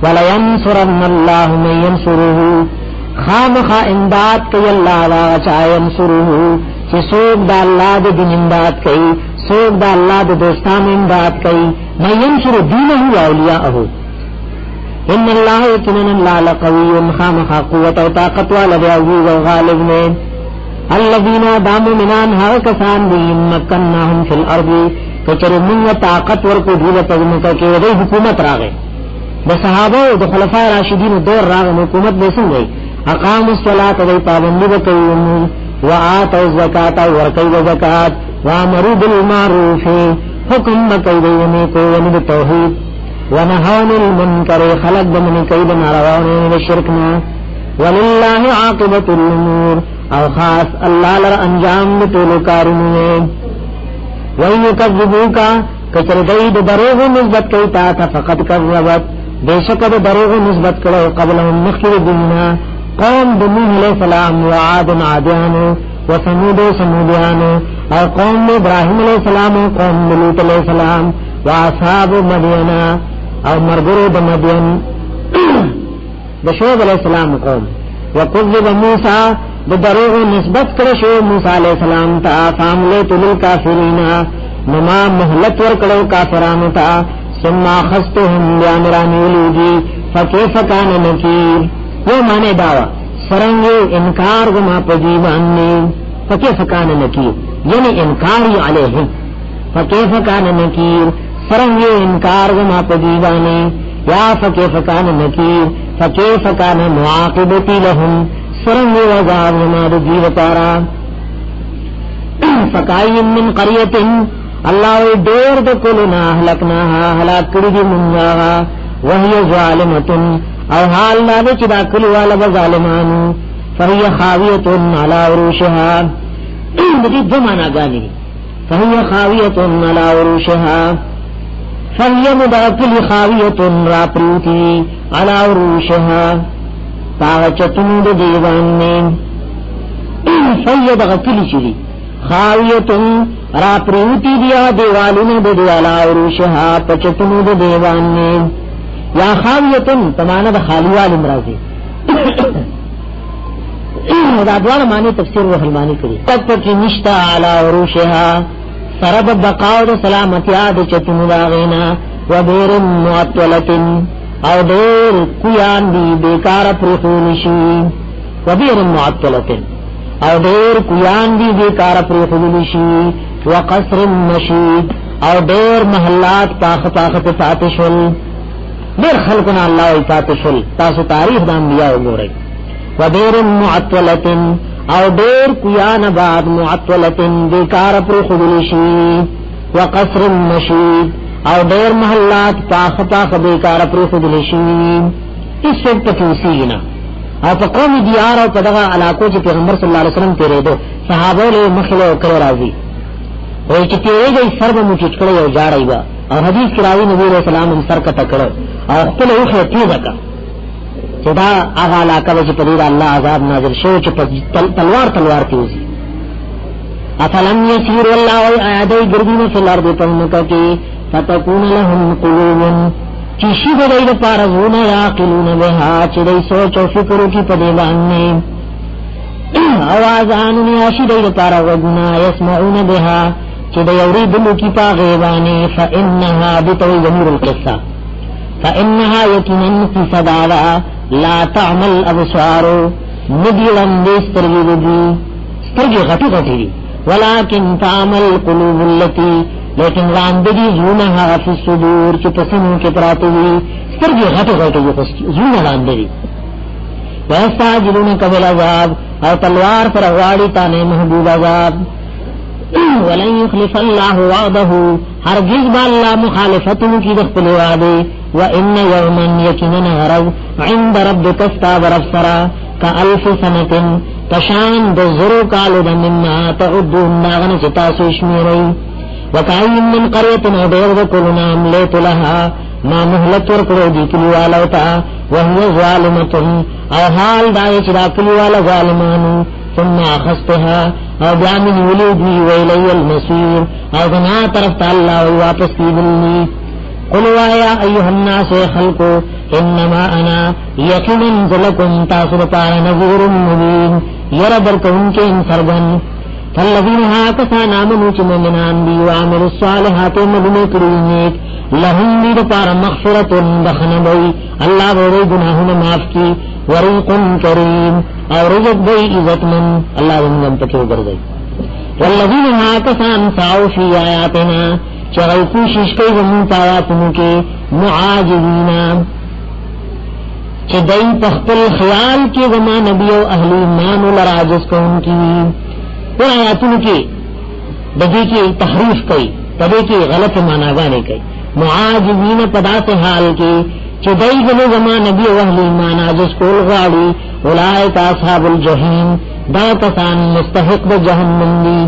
ولا ينصرن الله من ينصره خامخا امداد کوي الله لا چا ينصره چې څوک د الله د دین امداد کوي څوک د الله د دوستانو امداد کوي من ينصر دينه واولیاءه ان الله یقینا لا لقوی خامخا قوت او طاقت والا دی عزیز او غالب نے الذين داموا منان ها کسان دی مکناهم فی الارض کچر من طاقت ورکو دیو تزمکا کې د حکومت راغې د صحابه او د خلفای راشدین دور راغې حکومت به څنګه اقاموا الصلاة و پابندی وکړي وآتوا الزکات ورکړي زکات وامروا بالمعروف حکم وکړي نیکو ونی توحید ونهون المنکر خلق دمن کید نارواونه د شرکنا ولله عاقبۃ الامور او خاص الله لر انجام ټول کارونه وای کذبوک کچر دای د دروغ نسبت کوي تا فقط کذبت بیشک د دروغ نسبت کړه قبلهم مخکې دینه قوم نوح علیہ السلام وعاد عادیان وثمود سمودیان او قوم ابراہیم علیہ السلام و قوم لوط علیہ السلام واصحاب مدین او مرګرو د مدین د شعیب علیہ السلام قوم وکذب موسی د دروغ نسبت کړه شو موسی علیہ السلام ته فامله تل کافرین نما مهلت ور کړه کافرانو ته ثم اخذتهم بیامران ولودی فکیف کان نکیر یو معنی داوا سرنگی انکار گما پدیواننی فکیف کان نکیر یعنی انکاری علیہم فکیف کان نکیر سرنگی انکار گما پدیوانی یا فکیف کان نکیر فکیف کان معاقبتی لهم سرنگی وزاب گما دیو پارا فکایم من قریت اللہ دیر دکلنا حلقناها حلاک کردی منگاها وہی ظالمتن او حال دادے چدا کلوالا بظالمانو فہی خاویتن علا عروشها دیکھ دو مانا گانی فہی خاویتن علا عروشها فہی مداکل خاویتن را پریوتی علا عروشها پاغچتنو دے دیوان میں فہی دغکلی چلی خاویتن را پریوتی دیا دیوالون دے دیوالا عروشها پچتنو دے دیوان میں یا خاویتن تمانا دا خالیوال امرازی دا دوار معنی تفسیر و حلمانی کری تک پکی نشتا علا عروشها سرد بقاو دا سلامتیاد چتنو دا غینا و دیر معطولتن او دیر کویان دی بیکار پریخونشی و دیر معطولتن او دیر کویان دی بیکار پریخونشی و قصر مشید او دیر محلات پاخ پاتشل دیر خلقنا اللہ اطاعتشل تاسو تاریخ دا انبیاء گورئی و دیر معطولتن او دیر کویان بعد معطولتن بیکار پر خدلشی و قصر مشید او دیر محلات پاخ بیکار پر خدلشی اس وقت توسینا او پا قوم دیار او پدغا علاقو چی پیغمبر صلی اللہ علیہ وسلم تیرے دو صحابو لے مخلو کرو رازی وی چی تیرے گئی سر با مو چچکڑے او جاڑی با اور حدیث کی راوی نبی علیہ السلام ہم سر کا تکڑو اور اختل اوخی تیزا کا چدا آغا علاقہ وچ پدید اللہ عذاب نازل شو چی تلوار تیوزی افلم یسیر واللہ وی آیادی گردین فی الارد پمکا کی فتکون لهم قلوب چیشی بدید پارزون یاقلون بها چی دی سوچ و فکرو کی پدیباننے آوازان نیاشی دید پارغنا یسمعون بها چی دی اوری دلو کی پا غیبانی فإنها بطوی ضمیر القصہ فإنها یکنن کی صدادا لا تعمل ابصارو ندیلن دی سترگی دی سترگی غٹی غٹی دی ولیکن تعمل قلوب اللتی لیکن راندگی زونها فی الصدور چی پسنو کی پراتوی سترگی غٹی غٹی زون راندگی ویستاجلونک بالعذاب او تلوار پر اغواری تانے محبوب عذاب ولن يخلف الله وعده هرگز با اللہ مخالفتن کی دخل وعدے وإن يوما يكنن غرض عند ربك استاب رفسرا كألف سنة تشان دزرو کالو دمنا تعدون ناغن چتاسو اشمیرئی وكأي من قرية ودير ذكرنا امليت لها ما مهلت ورکڑو دی کلیوالوتا وهي ظالمة او حال دائے چدا کلیوالا ظالمانو ثم اخذتها او بیامن ولودی ویلی المسیر او دنا طرف تا اللہ وی واپس کی دلنی قلوا یا ایوہ الناس خلقو انما انا یقینن ذلکم تاثر پار نظیر مبین یردرکون کے انسرگن فالذین کسان آمنوا چی مومنان دی وعملوا الصالحات مدن کرینیک لهم دید پار مغفرت بخنبوی اللہ بوری گناہن معاف کی ورزق کریم اور رزق بی عزت من اللہ دنگم تکیو گردئی والذین کسان سعو فی آیاتنا چغی کوشش کئی وموت آیاتنو کے معاجزینا چی دی پختل خیال کے وما نبی و اہل ایمان لراجز کون کی وہ آیاتنو کے ددی کی تحریف کئی تدی کی غلط معناگانے کئی معاجزین پدا سے حال کے چی دی گلو وما نبی و اہل ایمان آجز کول غاڑی اولئک اصحاب الجحیم دا کسان مستحق دا جہنم دی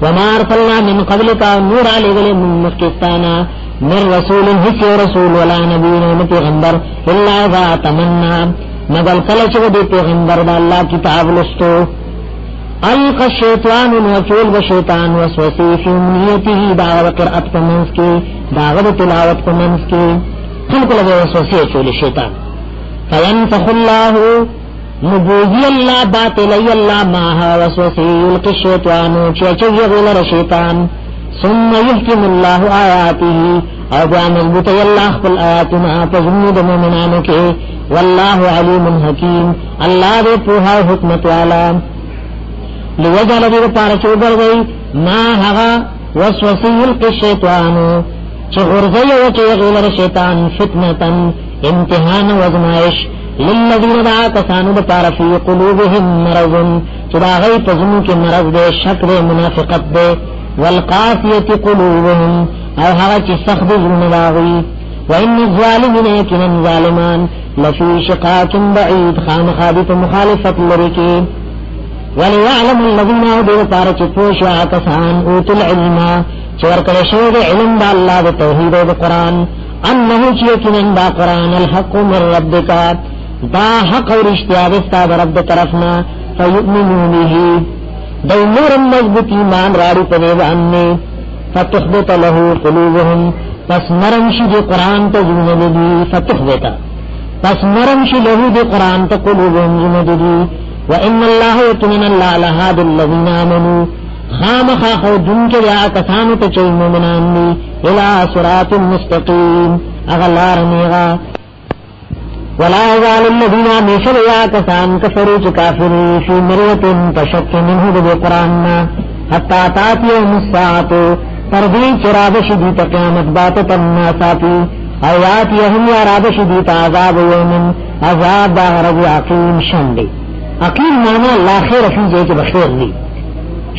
وما ارسلنا من قبل کا نور علی گلے من مخکستانا من رسول حسی رسول ولا نبی نعم پیغمبر اللہ اذا تمنا مگر کلچ ودی پیغمبر دا اللہ کتاب لستو القى الشیطان وچول بشیطان وسوسی فی امنیتی داغد قرأت پمنس کی داغد تلاوت پمنس کی خلق لگے وسوسی چول شیطان فینفخ اللہ نبوزی اللہ باطلی اللہ ماہا وسوسی یلقی الشیطانو چیچوی غلر شیطان ثم يحكم الله آیاته او بیا مضبوطی اللہ خپل آیاتنا پزمود مومنانو کے واللہ علیم حکیم اللہ دے پوہا حکمت والا لوجہ لدی پارچو گردئی ما حغا وسوسی یلقی الشیطانو چه غرزی و چه غیلر شیطان فتنتا امتحان وزمائش للذین دعا کسانو دپار فی قلوبهم مرضن چدا غی پزمو کے مرض دے شک دے منافقت دے والقاسیت قلوبهم او هغه چې سخت ظلم راغی وان الظالمین یقینا ظالمان لفی شقاق بعید خامخابت مخالفت لري کې وليعلم الذين دعوا پارچ پوشا کسان اوتل العلم چې ورکړل شوی د علم د الله د توحید او د قران انه چې یقینا دا قران الحق من ربک دا حق او رښتیا د ستاسو رب طرفنا فیؤمنون به دو نور مضبوط ایمان راڑی پدے بانے فتخبت له قلوبهم پس نرم شی دی قرآن تا زمد دی فتخبتا پس نرم شی له دی قرآن تا قلوبهم زمد دی وإن الله يتمنى الله لهاد الذين آمنوا خامخا خودن کے لیا کسانو تا چوئی مومنان دی الى صراط مستقیم اغلار نیغا ولا يزال الذين مشوا يا كسان كفروا كافرين في مرية فشك منه بالقرآن حتى تاتيهم الساعة ترضي شراب شديد قيامت باتة الناساتي آياتهم يا راب شديد عذاب يوم عذاب غرب عقيم شندي عقيم معنى لا خير في جيك بخير لي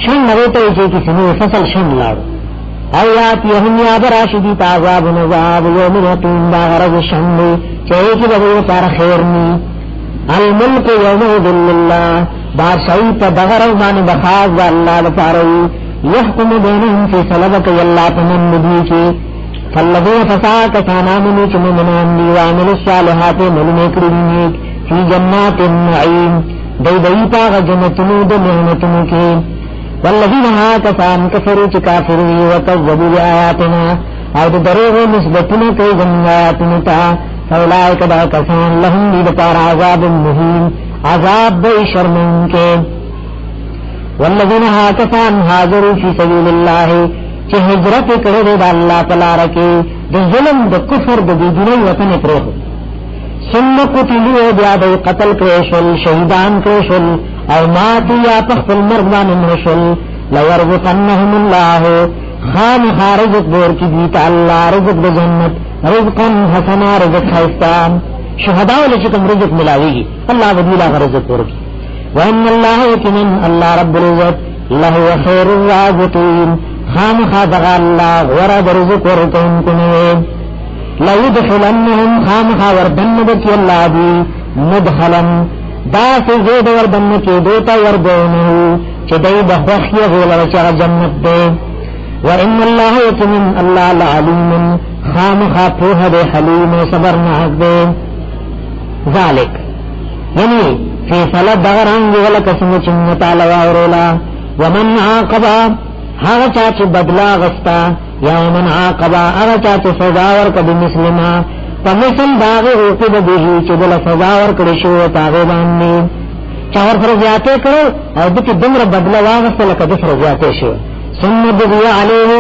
شن نويته جيك سنو فصل شن لارو آیاتهم یا براشدی تعذاب نزاب یوم یقین دا غرض شنی چاہے کی بدو پار خیرنی الملک یوم للہ بادشاہی پا دغرض مانی بخاص دا اللہ دپاروی یحکم بینهم فی صلبک یاللہ تمن نبی کی فالذین فساک سانامنی چممنان لی وعمل الصالحات ملنکرینیک فی جنات النعیم دی پاغ جنتنو دا نعمتنو کی والذین کسان کفروا کافروا وکذبوا بآیاتنا او دروغ نسبتنا کئی زمین آیاتنا تا فاولئک دا کسان لهم دید پار عذاب مہین عذاب بے شرمن کے والذین کسان حاضروا فی سبیل اللہ چه ہجرت کرے دا اللہ پلارکے دا ظلم دا کفر دا دیدنی وطن پروخ ثم قتلوا بیاد قتل کریشل شہیدان کریشل او ماتو یا پخفل مرغبان مرشل لورزقنهم اللہ خام خارجت بور کی دیتا اللہ رزق دا جنت رزقا حسنا رزق خیستان شہداء لچکم رزق ملاویگی اللہ ودیلا رزق بور کی وان اللہ یکنن اللہ رب العزت لہو خیر الرازقین خام خادغا اللہ ورد رزق ورکن کنوین لَيُدْخِلَنَّهُمْ خَامْخَا وَرْدَنَّ بَكِي اللَّهِ دِي مُدْخَلًا دا سے زید وردن کے دوتا وردونه چدئی بخوخی غولر چغ جنت دے وَإِنَّ اللَّهَ يَتِمِنْ اللَّهَ لَعَلِيمٌ خَامْخَا پوہ دے حلیم صبرناک دے ذالک یعنی فیصلہ دغرانگی غلقسم چنتا لواورولا ومن عاقبا هاغ چاچ بدلا غستا یا من عاقبا هاغ چاچ سزاور کب مسلمہ فمثل داغ عقب بهی چدل سزاور کرشو تاغی باننی چاور فرزیاتے کرو او دکی دمر بدلا واغستا لکا دس رزیاتے شو ثم بغی علیه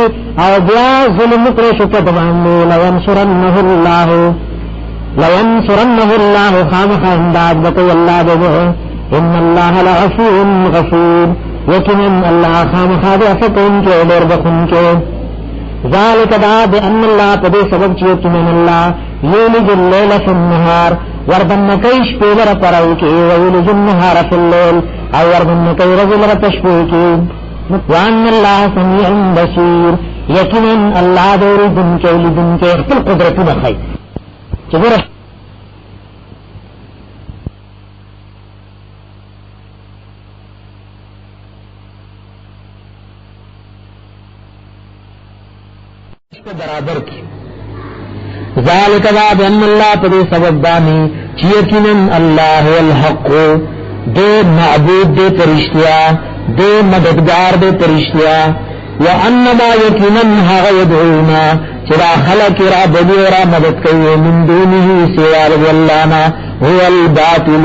او بیا ظلم کرشو کدباننی لینصرنه اللہ خامخا انداد بکی اللہ بگو ان اللہ لغفور غفور یکنن اللہ خامخا بیفتن کے دیر بخن کے ذالک دا بأن اللہ پدے سبب چیکنن اللہ یولج اللیل فی النہار وردن کیش پیور پراو کی ویولج النہار فی اللیل او وردن کی رجل رتشپو کی وان اللہ سمیع بصیر یکنن اللہ دور دن کے لدن کے اختل قدرت بخی چگر برابر کی ذالک باب ان اللہ پدے سبب دانی چیکنن اللہ الحق دے معبود دے پرشتیا دے مددگار دے پرشتیا وانما یکنن حق یدعونا چرا خلق را بلی را مدد کئی من دونه سوار واللانا هو الباطل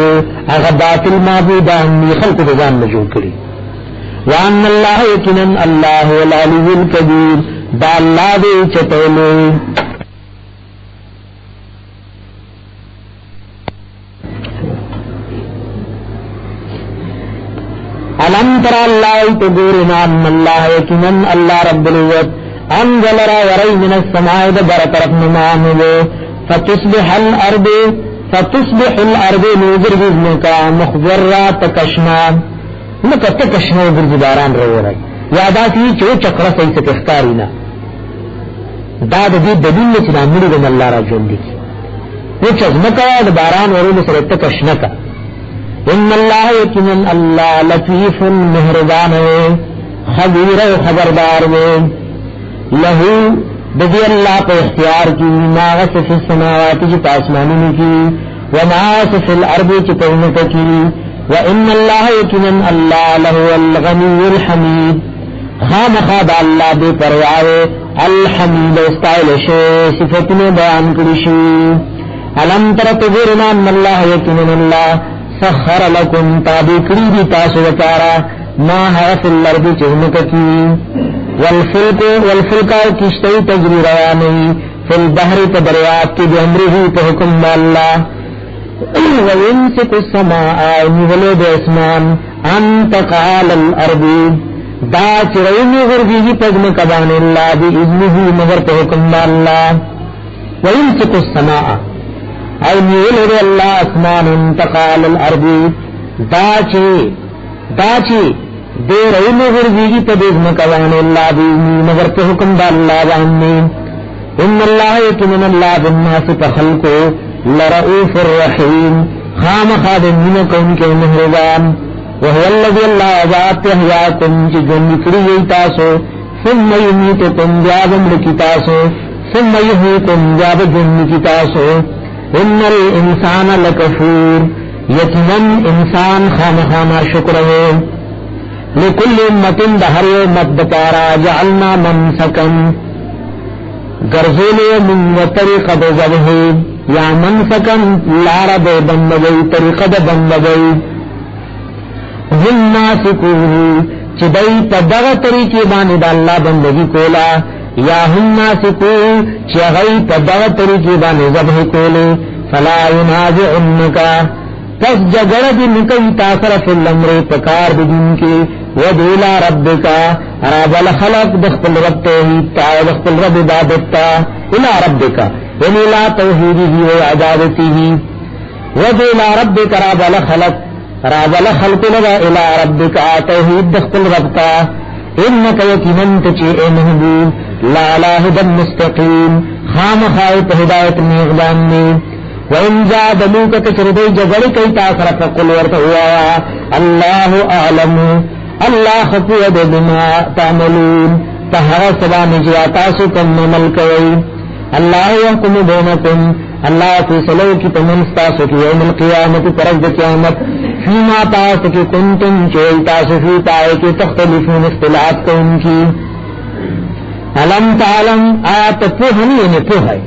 اغا باطل معبودان خلق دزان مجھول کری وان اللہ یقیناً اللہ العلی الکبیر دا اللہ دے چتولے. علم تر اللہ تگورنا ان اللہ یقیناً اللہ رب العزت انزل را وری من السماء دبر طرف نمانو فتصبح الارض نوزر جزنکا مخضرات کشنا لکا تکشنا گرزی باران رو رہی یادا سی چو چکر سی ستخکارینا داد دی دلیل چنا مڑی دن اللہ را جوندی کی وہ چزمکا دا باران ورون سر تکشنکا. ان اللہ یقیناً اللہ لطیف مہربان ہے خبیر و خبردار میں لہو بدی اللہ پہ اختیار کی ما غصف السماوات جی پاسمانوں کی وما غصف الارض جی پہنک کی وان اللہ یقیناً اللہ لہو الغنی الحمید خام خواب اللہ بے پروائے الحمید استائل شے صفت میں بیان کرشی. علم تر تغیرنا ان اللہ یقیناً اللہ سخر لکم تابی کری دی تاسو وکارا ما حرف الارض چہنک کی والفلکا کشتی تجری روانی فی البحر تدریات کی بیمری پہ حکم اللہ وینسک السماء نولد اسمان انتقال الارض دا چرینی غربی پگم کبان اللہ بی اذنہی مگر پہ حکم اللہ وینسک السماء او نیولد اللہ اسمان انتقال الارض داچی دے رئیم غرزیگی تبیز مکوان اللہ بیزنی مگر پہ حکم دا اللہ باننی. ان اللہ یکنن اللہ بالناس پخلقو لرؤوف الرحیم خام خادمین کون کے مہربان. وہو اللذی اللہ عذاب احیاکم چی جنکری ایتاسو ثم یمیتکم جاب امرکتاسو ثم یحیکم جاب جنکتاسو. ان الانسان لکفور یقیناً انسان خامخانا شکر ہے. لکل امت دہر امت دپارا جعلنا منسکن گرزول من طریقہ ذبح یا منسکن لارا دے بندگئی طریقہ بندگئی ہم ناسکوه چدئی پدغ طریقے باند اللہ بندگی کولا یا ہم ناسکوه چغئی پدغ طریقے باند ذبح کولے فلا ینازعنکا پس جگڑ دی نکئی تاثر فی الامر پکار بدین کے ودولا ربکا رب الخلق دخل رب توحیدتا دخل رب عبادتا الى ربکا یعنی لا توحیدی و عبادتی ودولا ربکا رب الخلق لگا الى ربکا توحید دخل ربتا انکا یقیناً تچے اے محبوب لا لاہدن مستقیم خام خائط ہدایت میغدان میں. وَإِنْ جَادَلُوكَ تَشْرِدَيْ جَغَرِ كَيْ تَاثَرَ فَقُلْ وَرْتَهُوَا اللَّهُ أَعْلَمُ اللہ خفوید بما تعملون تہر سبان جیاتاسکم مملکوئی. اللہ یحکم بینکم اللہ فیصلو کی تمنستاسو کی یوم القیامت پرد قیامت فیما تاس کی کنتم چوئی تاسو فی پائے کی تختلفون اختلاف کو ان کی. علم تعلم آیات پوہنی یعنی پوہائی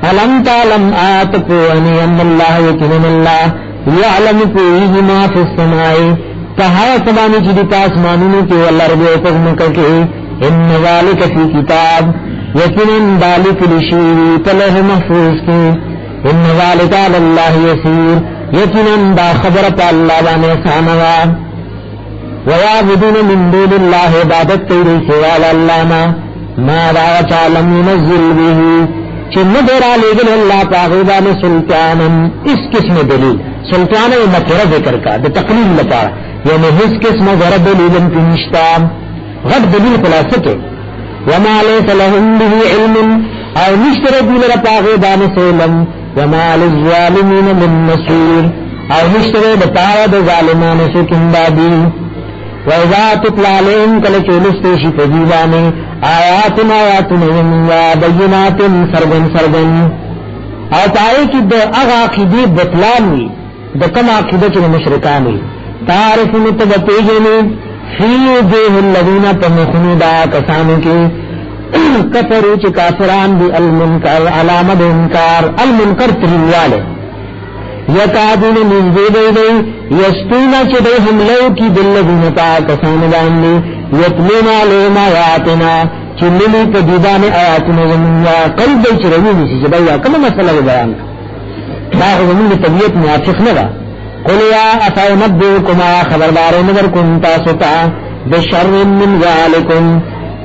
علم تعلم آیات پوہنی ان اللہ یکنن اللہ یعلم پوہی ما فی السمائی تہا سبانی چی دیتا اسمانونو کے والارض اپزمکا کے ان ذالک فی کتاب یکنن دالک لشیری تلہ محفوظ کے ان ذالک اللہ یسیر یکنن دا خبر پا اللہ بانے سانوا ویعبدون من دون اللہ عبادت تیری سوال اللہنا ما دا چالم ينزل به چن دیرا لیگن اللہ پاغیبان سلطانا اس قسم دلیل سلطان مطور ذکر کا دا تقلیل لپا یعنی اس قسم غرب دلیلن کی نشتام غد دلیل خلاصتے وما لیس لهم به علم او نشتر دیل پاغیبان سلم وما للظالمین من نصیر او نشتر بتاود ظالمان سکن بابی وَإِذَا تُتْلَى عَلَيْهِمْ كَلَّچُولُسْتِشِ فَجِيبَانِ آیاتنا آیاتنا بینات سرگن او تارے کی دا اغا عقیدی بطلانی دا کم عقیدت مشرکانی تعرف متبتیجنی فی وجوہ الذین پمخنو دا کسانو کی کفرو چی کافران بی المنکر علامت انکار المنکر تریوالے یکادون نزدی دی یسطونا چی دی حملو کی بالذین پا کسان باندی یتلون علیہم آیاتنا چللی پا دیدان آیاتنا زمینیا قلب دی چی روی نیسی چی بیا کم مسئلہ بیان داخل زمین طبیعت موافق ندا قل یا افاو نبیکما خبردار نگر کنتا ستا بشر من ذالکم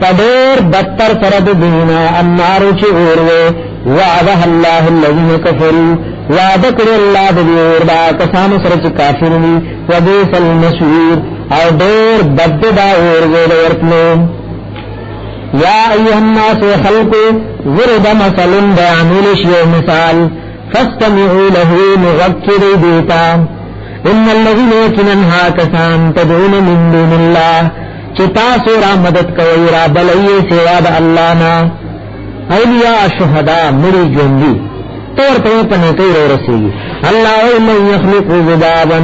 پدیر بدتر فرد دینا النارو چی اوروے وعدہ اللہ الذین کفروا وعدہ کرے اللہ دیور دا کسان سرچ کافر وی وبئس المصیر او دیر بد دا اوروے ورتلو یا ایها الناس خلقوا ضرب مثل بیعمل شیء مثال فاستمعوا له مغفر دیتا ان الذين يكننها كسان تدعون من دون الله چتا سورا مدد کوي را بلئی سوا د الله نا اولیاء شهدا مړي ژوندۍ تور ته پنه کوي ورسي الله ان يخلق ذبابا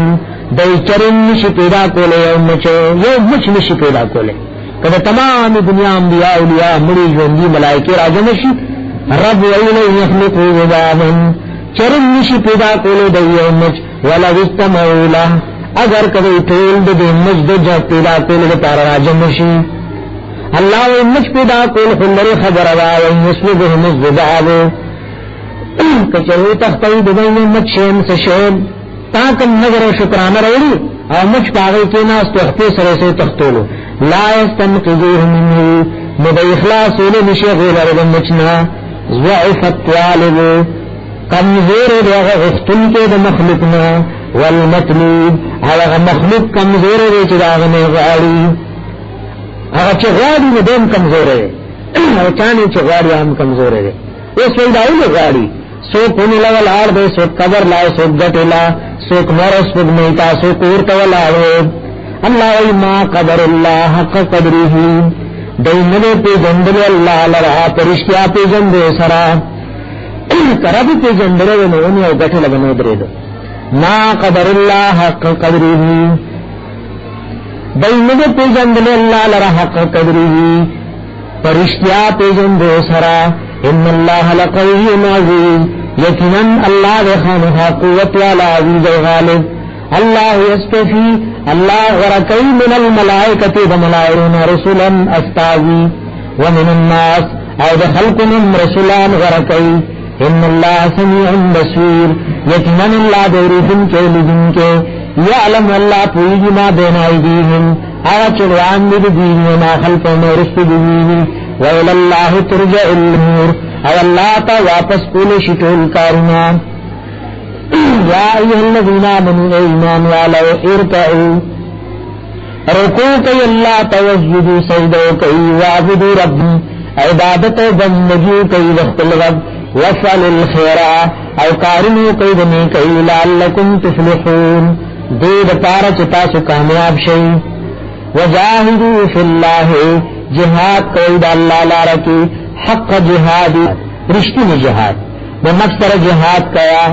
دای چرن نشي پیدا کوله یو مچ نشي پیدا کوله کله تمام دنیا انبیاء اولیاء مړي ژوندۍ ملائکه راځم شي رب ویل يخلق ذبابا چرن نشي پیدا کوله د یو مچ ولا استمولا اگر کبھی ټول د مجد جات پیدا کول لپاره راځم شي الله یې مچ پیدا کول خلری خبر وا او مسلمه مذباب کچرو تختې د دې مچ شین سشون تاکم نظر او شکرانه وروړي او مچ پاغې کې نه استخفي سره سره تختولو لا استنقذوه منه مد اخلاص له نشه غیر د مچنا ضعف الطالب کمزور دی هغه غختن کې د مخلوقنا والمطلوب هغه مخلوق کمزور دی چې هغه نه غاړي هغه چې غاړي نه دیم کمزور دی او چانه چې غاړي هم کمزور دی اوس وی دایله غاړي سو په لول اړ دی سو قبر لا سو غټلا سو مرس په میتا سو کورته ولا الله ای ما قدر الله حق قدره دینه په جندل الله لرا پرشتیا په جندو سرا کرابی پی جندرے ونونی او گٹھے لگنو درے دو ما قدر اللہ حق قدره دینگو پی جندلے اللہ لرا حق قدره پرشتیا پی جندو سرا ان اللہ لقوی عزیز یکنن اللہ دخانها قوت والا عزیز و غالب اللہ یستفی اللہ غرقی من الملائکت دملائرون رسولا استاذی ومن الناس او دخلق من رسولان غرقی ان اللہ سمیع بصیر یقینا اللہ دیرفن کے لجن کے یعلم اللہ پوئی ما بین ایدیہم آج چلوان دید دینی ما خلفهم ورست دینی ویل اللہ ترجع الامور او اللہ تا واپس کول شٹول کارنا یا ایها الذین آمنوا ایمان والو ارکعوا رکوع کئی اللہ توجدوا سجدو کئی وعبدوا رب عبادت بندگی کئی وقت الرب وفعل الخير او کارنو کئی دنی کئی لعلکم تفلحون دید پارا چتا سو کامیاب شئی وجاہدوا فی اللہ جہاد کئی دا اللہ لارکی حق جہاد رشتین جہاد بنفس سر جہاد کیا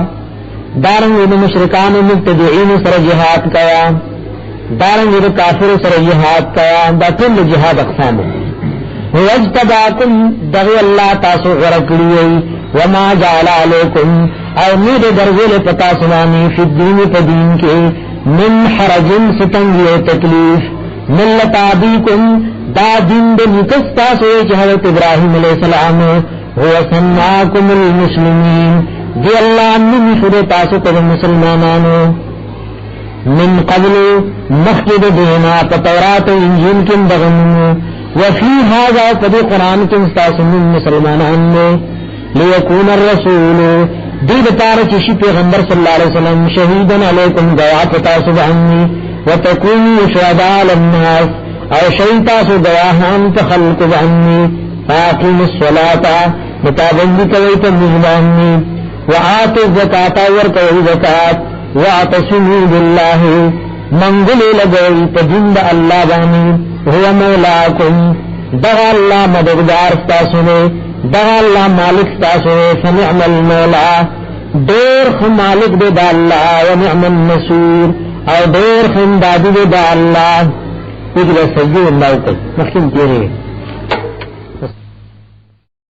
دارنگ مشرکان مبتدعین سر جہاد کیا دارنگ کافر سر جہاد کیا دا کل جہاد اقسام وَاجْتَبَاكُمْ دغی اللہ تاسو غرقلیئی وما جعل علیکم او نید درزل پتا سنانی فی الدین پدین کے من حرجن ستنگی و تکلیف ملت آبیکم دا دین دے نکستا سوئے چھ حضرت ابراہیم علیہ السلام هو سناکم المسلمین دی اللہ نمی خود تاسو قد مسلمانانو من قبل مخجد دینا پتورات انجیل کم دغنمو وفی هذا قد قرآن کم ستاسو من مسلمانانو لیکون الرسول دید پارا چشی پیغمبر صلی اللہ علیہ وسلم شہیدن علیکم گواہ تاسو بہنی وتکونی شہداء للناس او شیطاسو گواہان تخلق بہنی فاقیم الصلاة متابندی کوئی تنزبانی وآتو الزکاة ورکوئی زکاة واعتصموا باللہ منگلی لگوئی تجند اللہ بانی هو مولاکم دغا اللہ مددگار ستاسونے دغا اللہ مالک ستاسونے فنعم المولا دیر خم مالک دے دا اللہ ونعم النصور او دیر خم دادی دے دا اللہ اجل سجدی اللہ کو مخیم کیے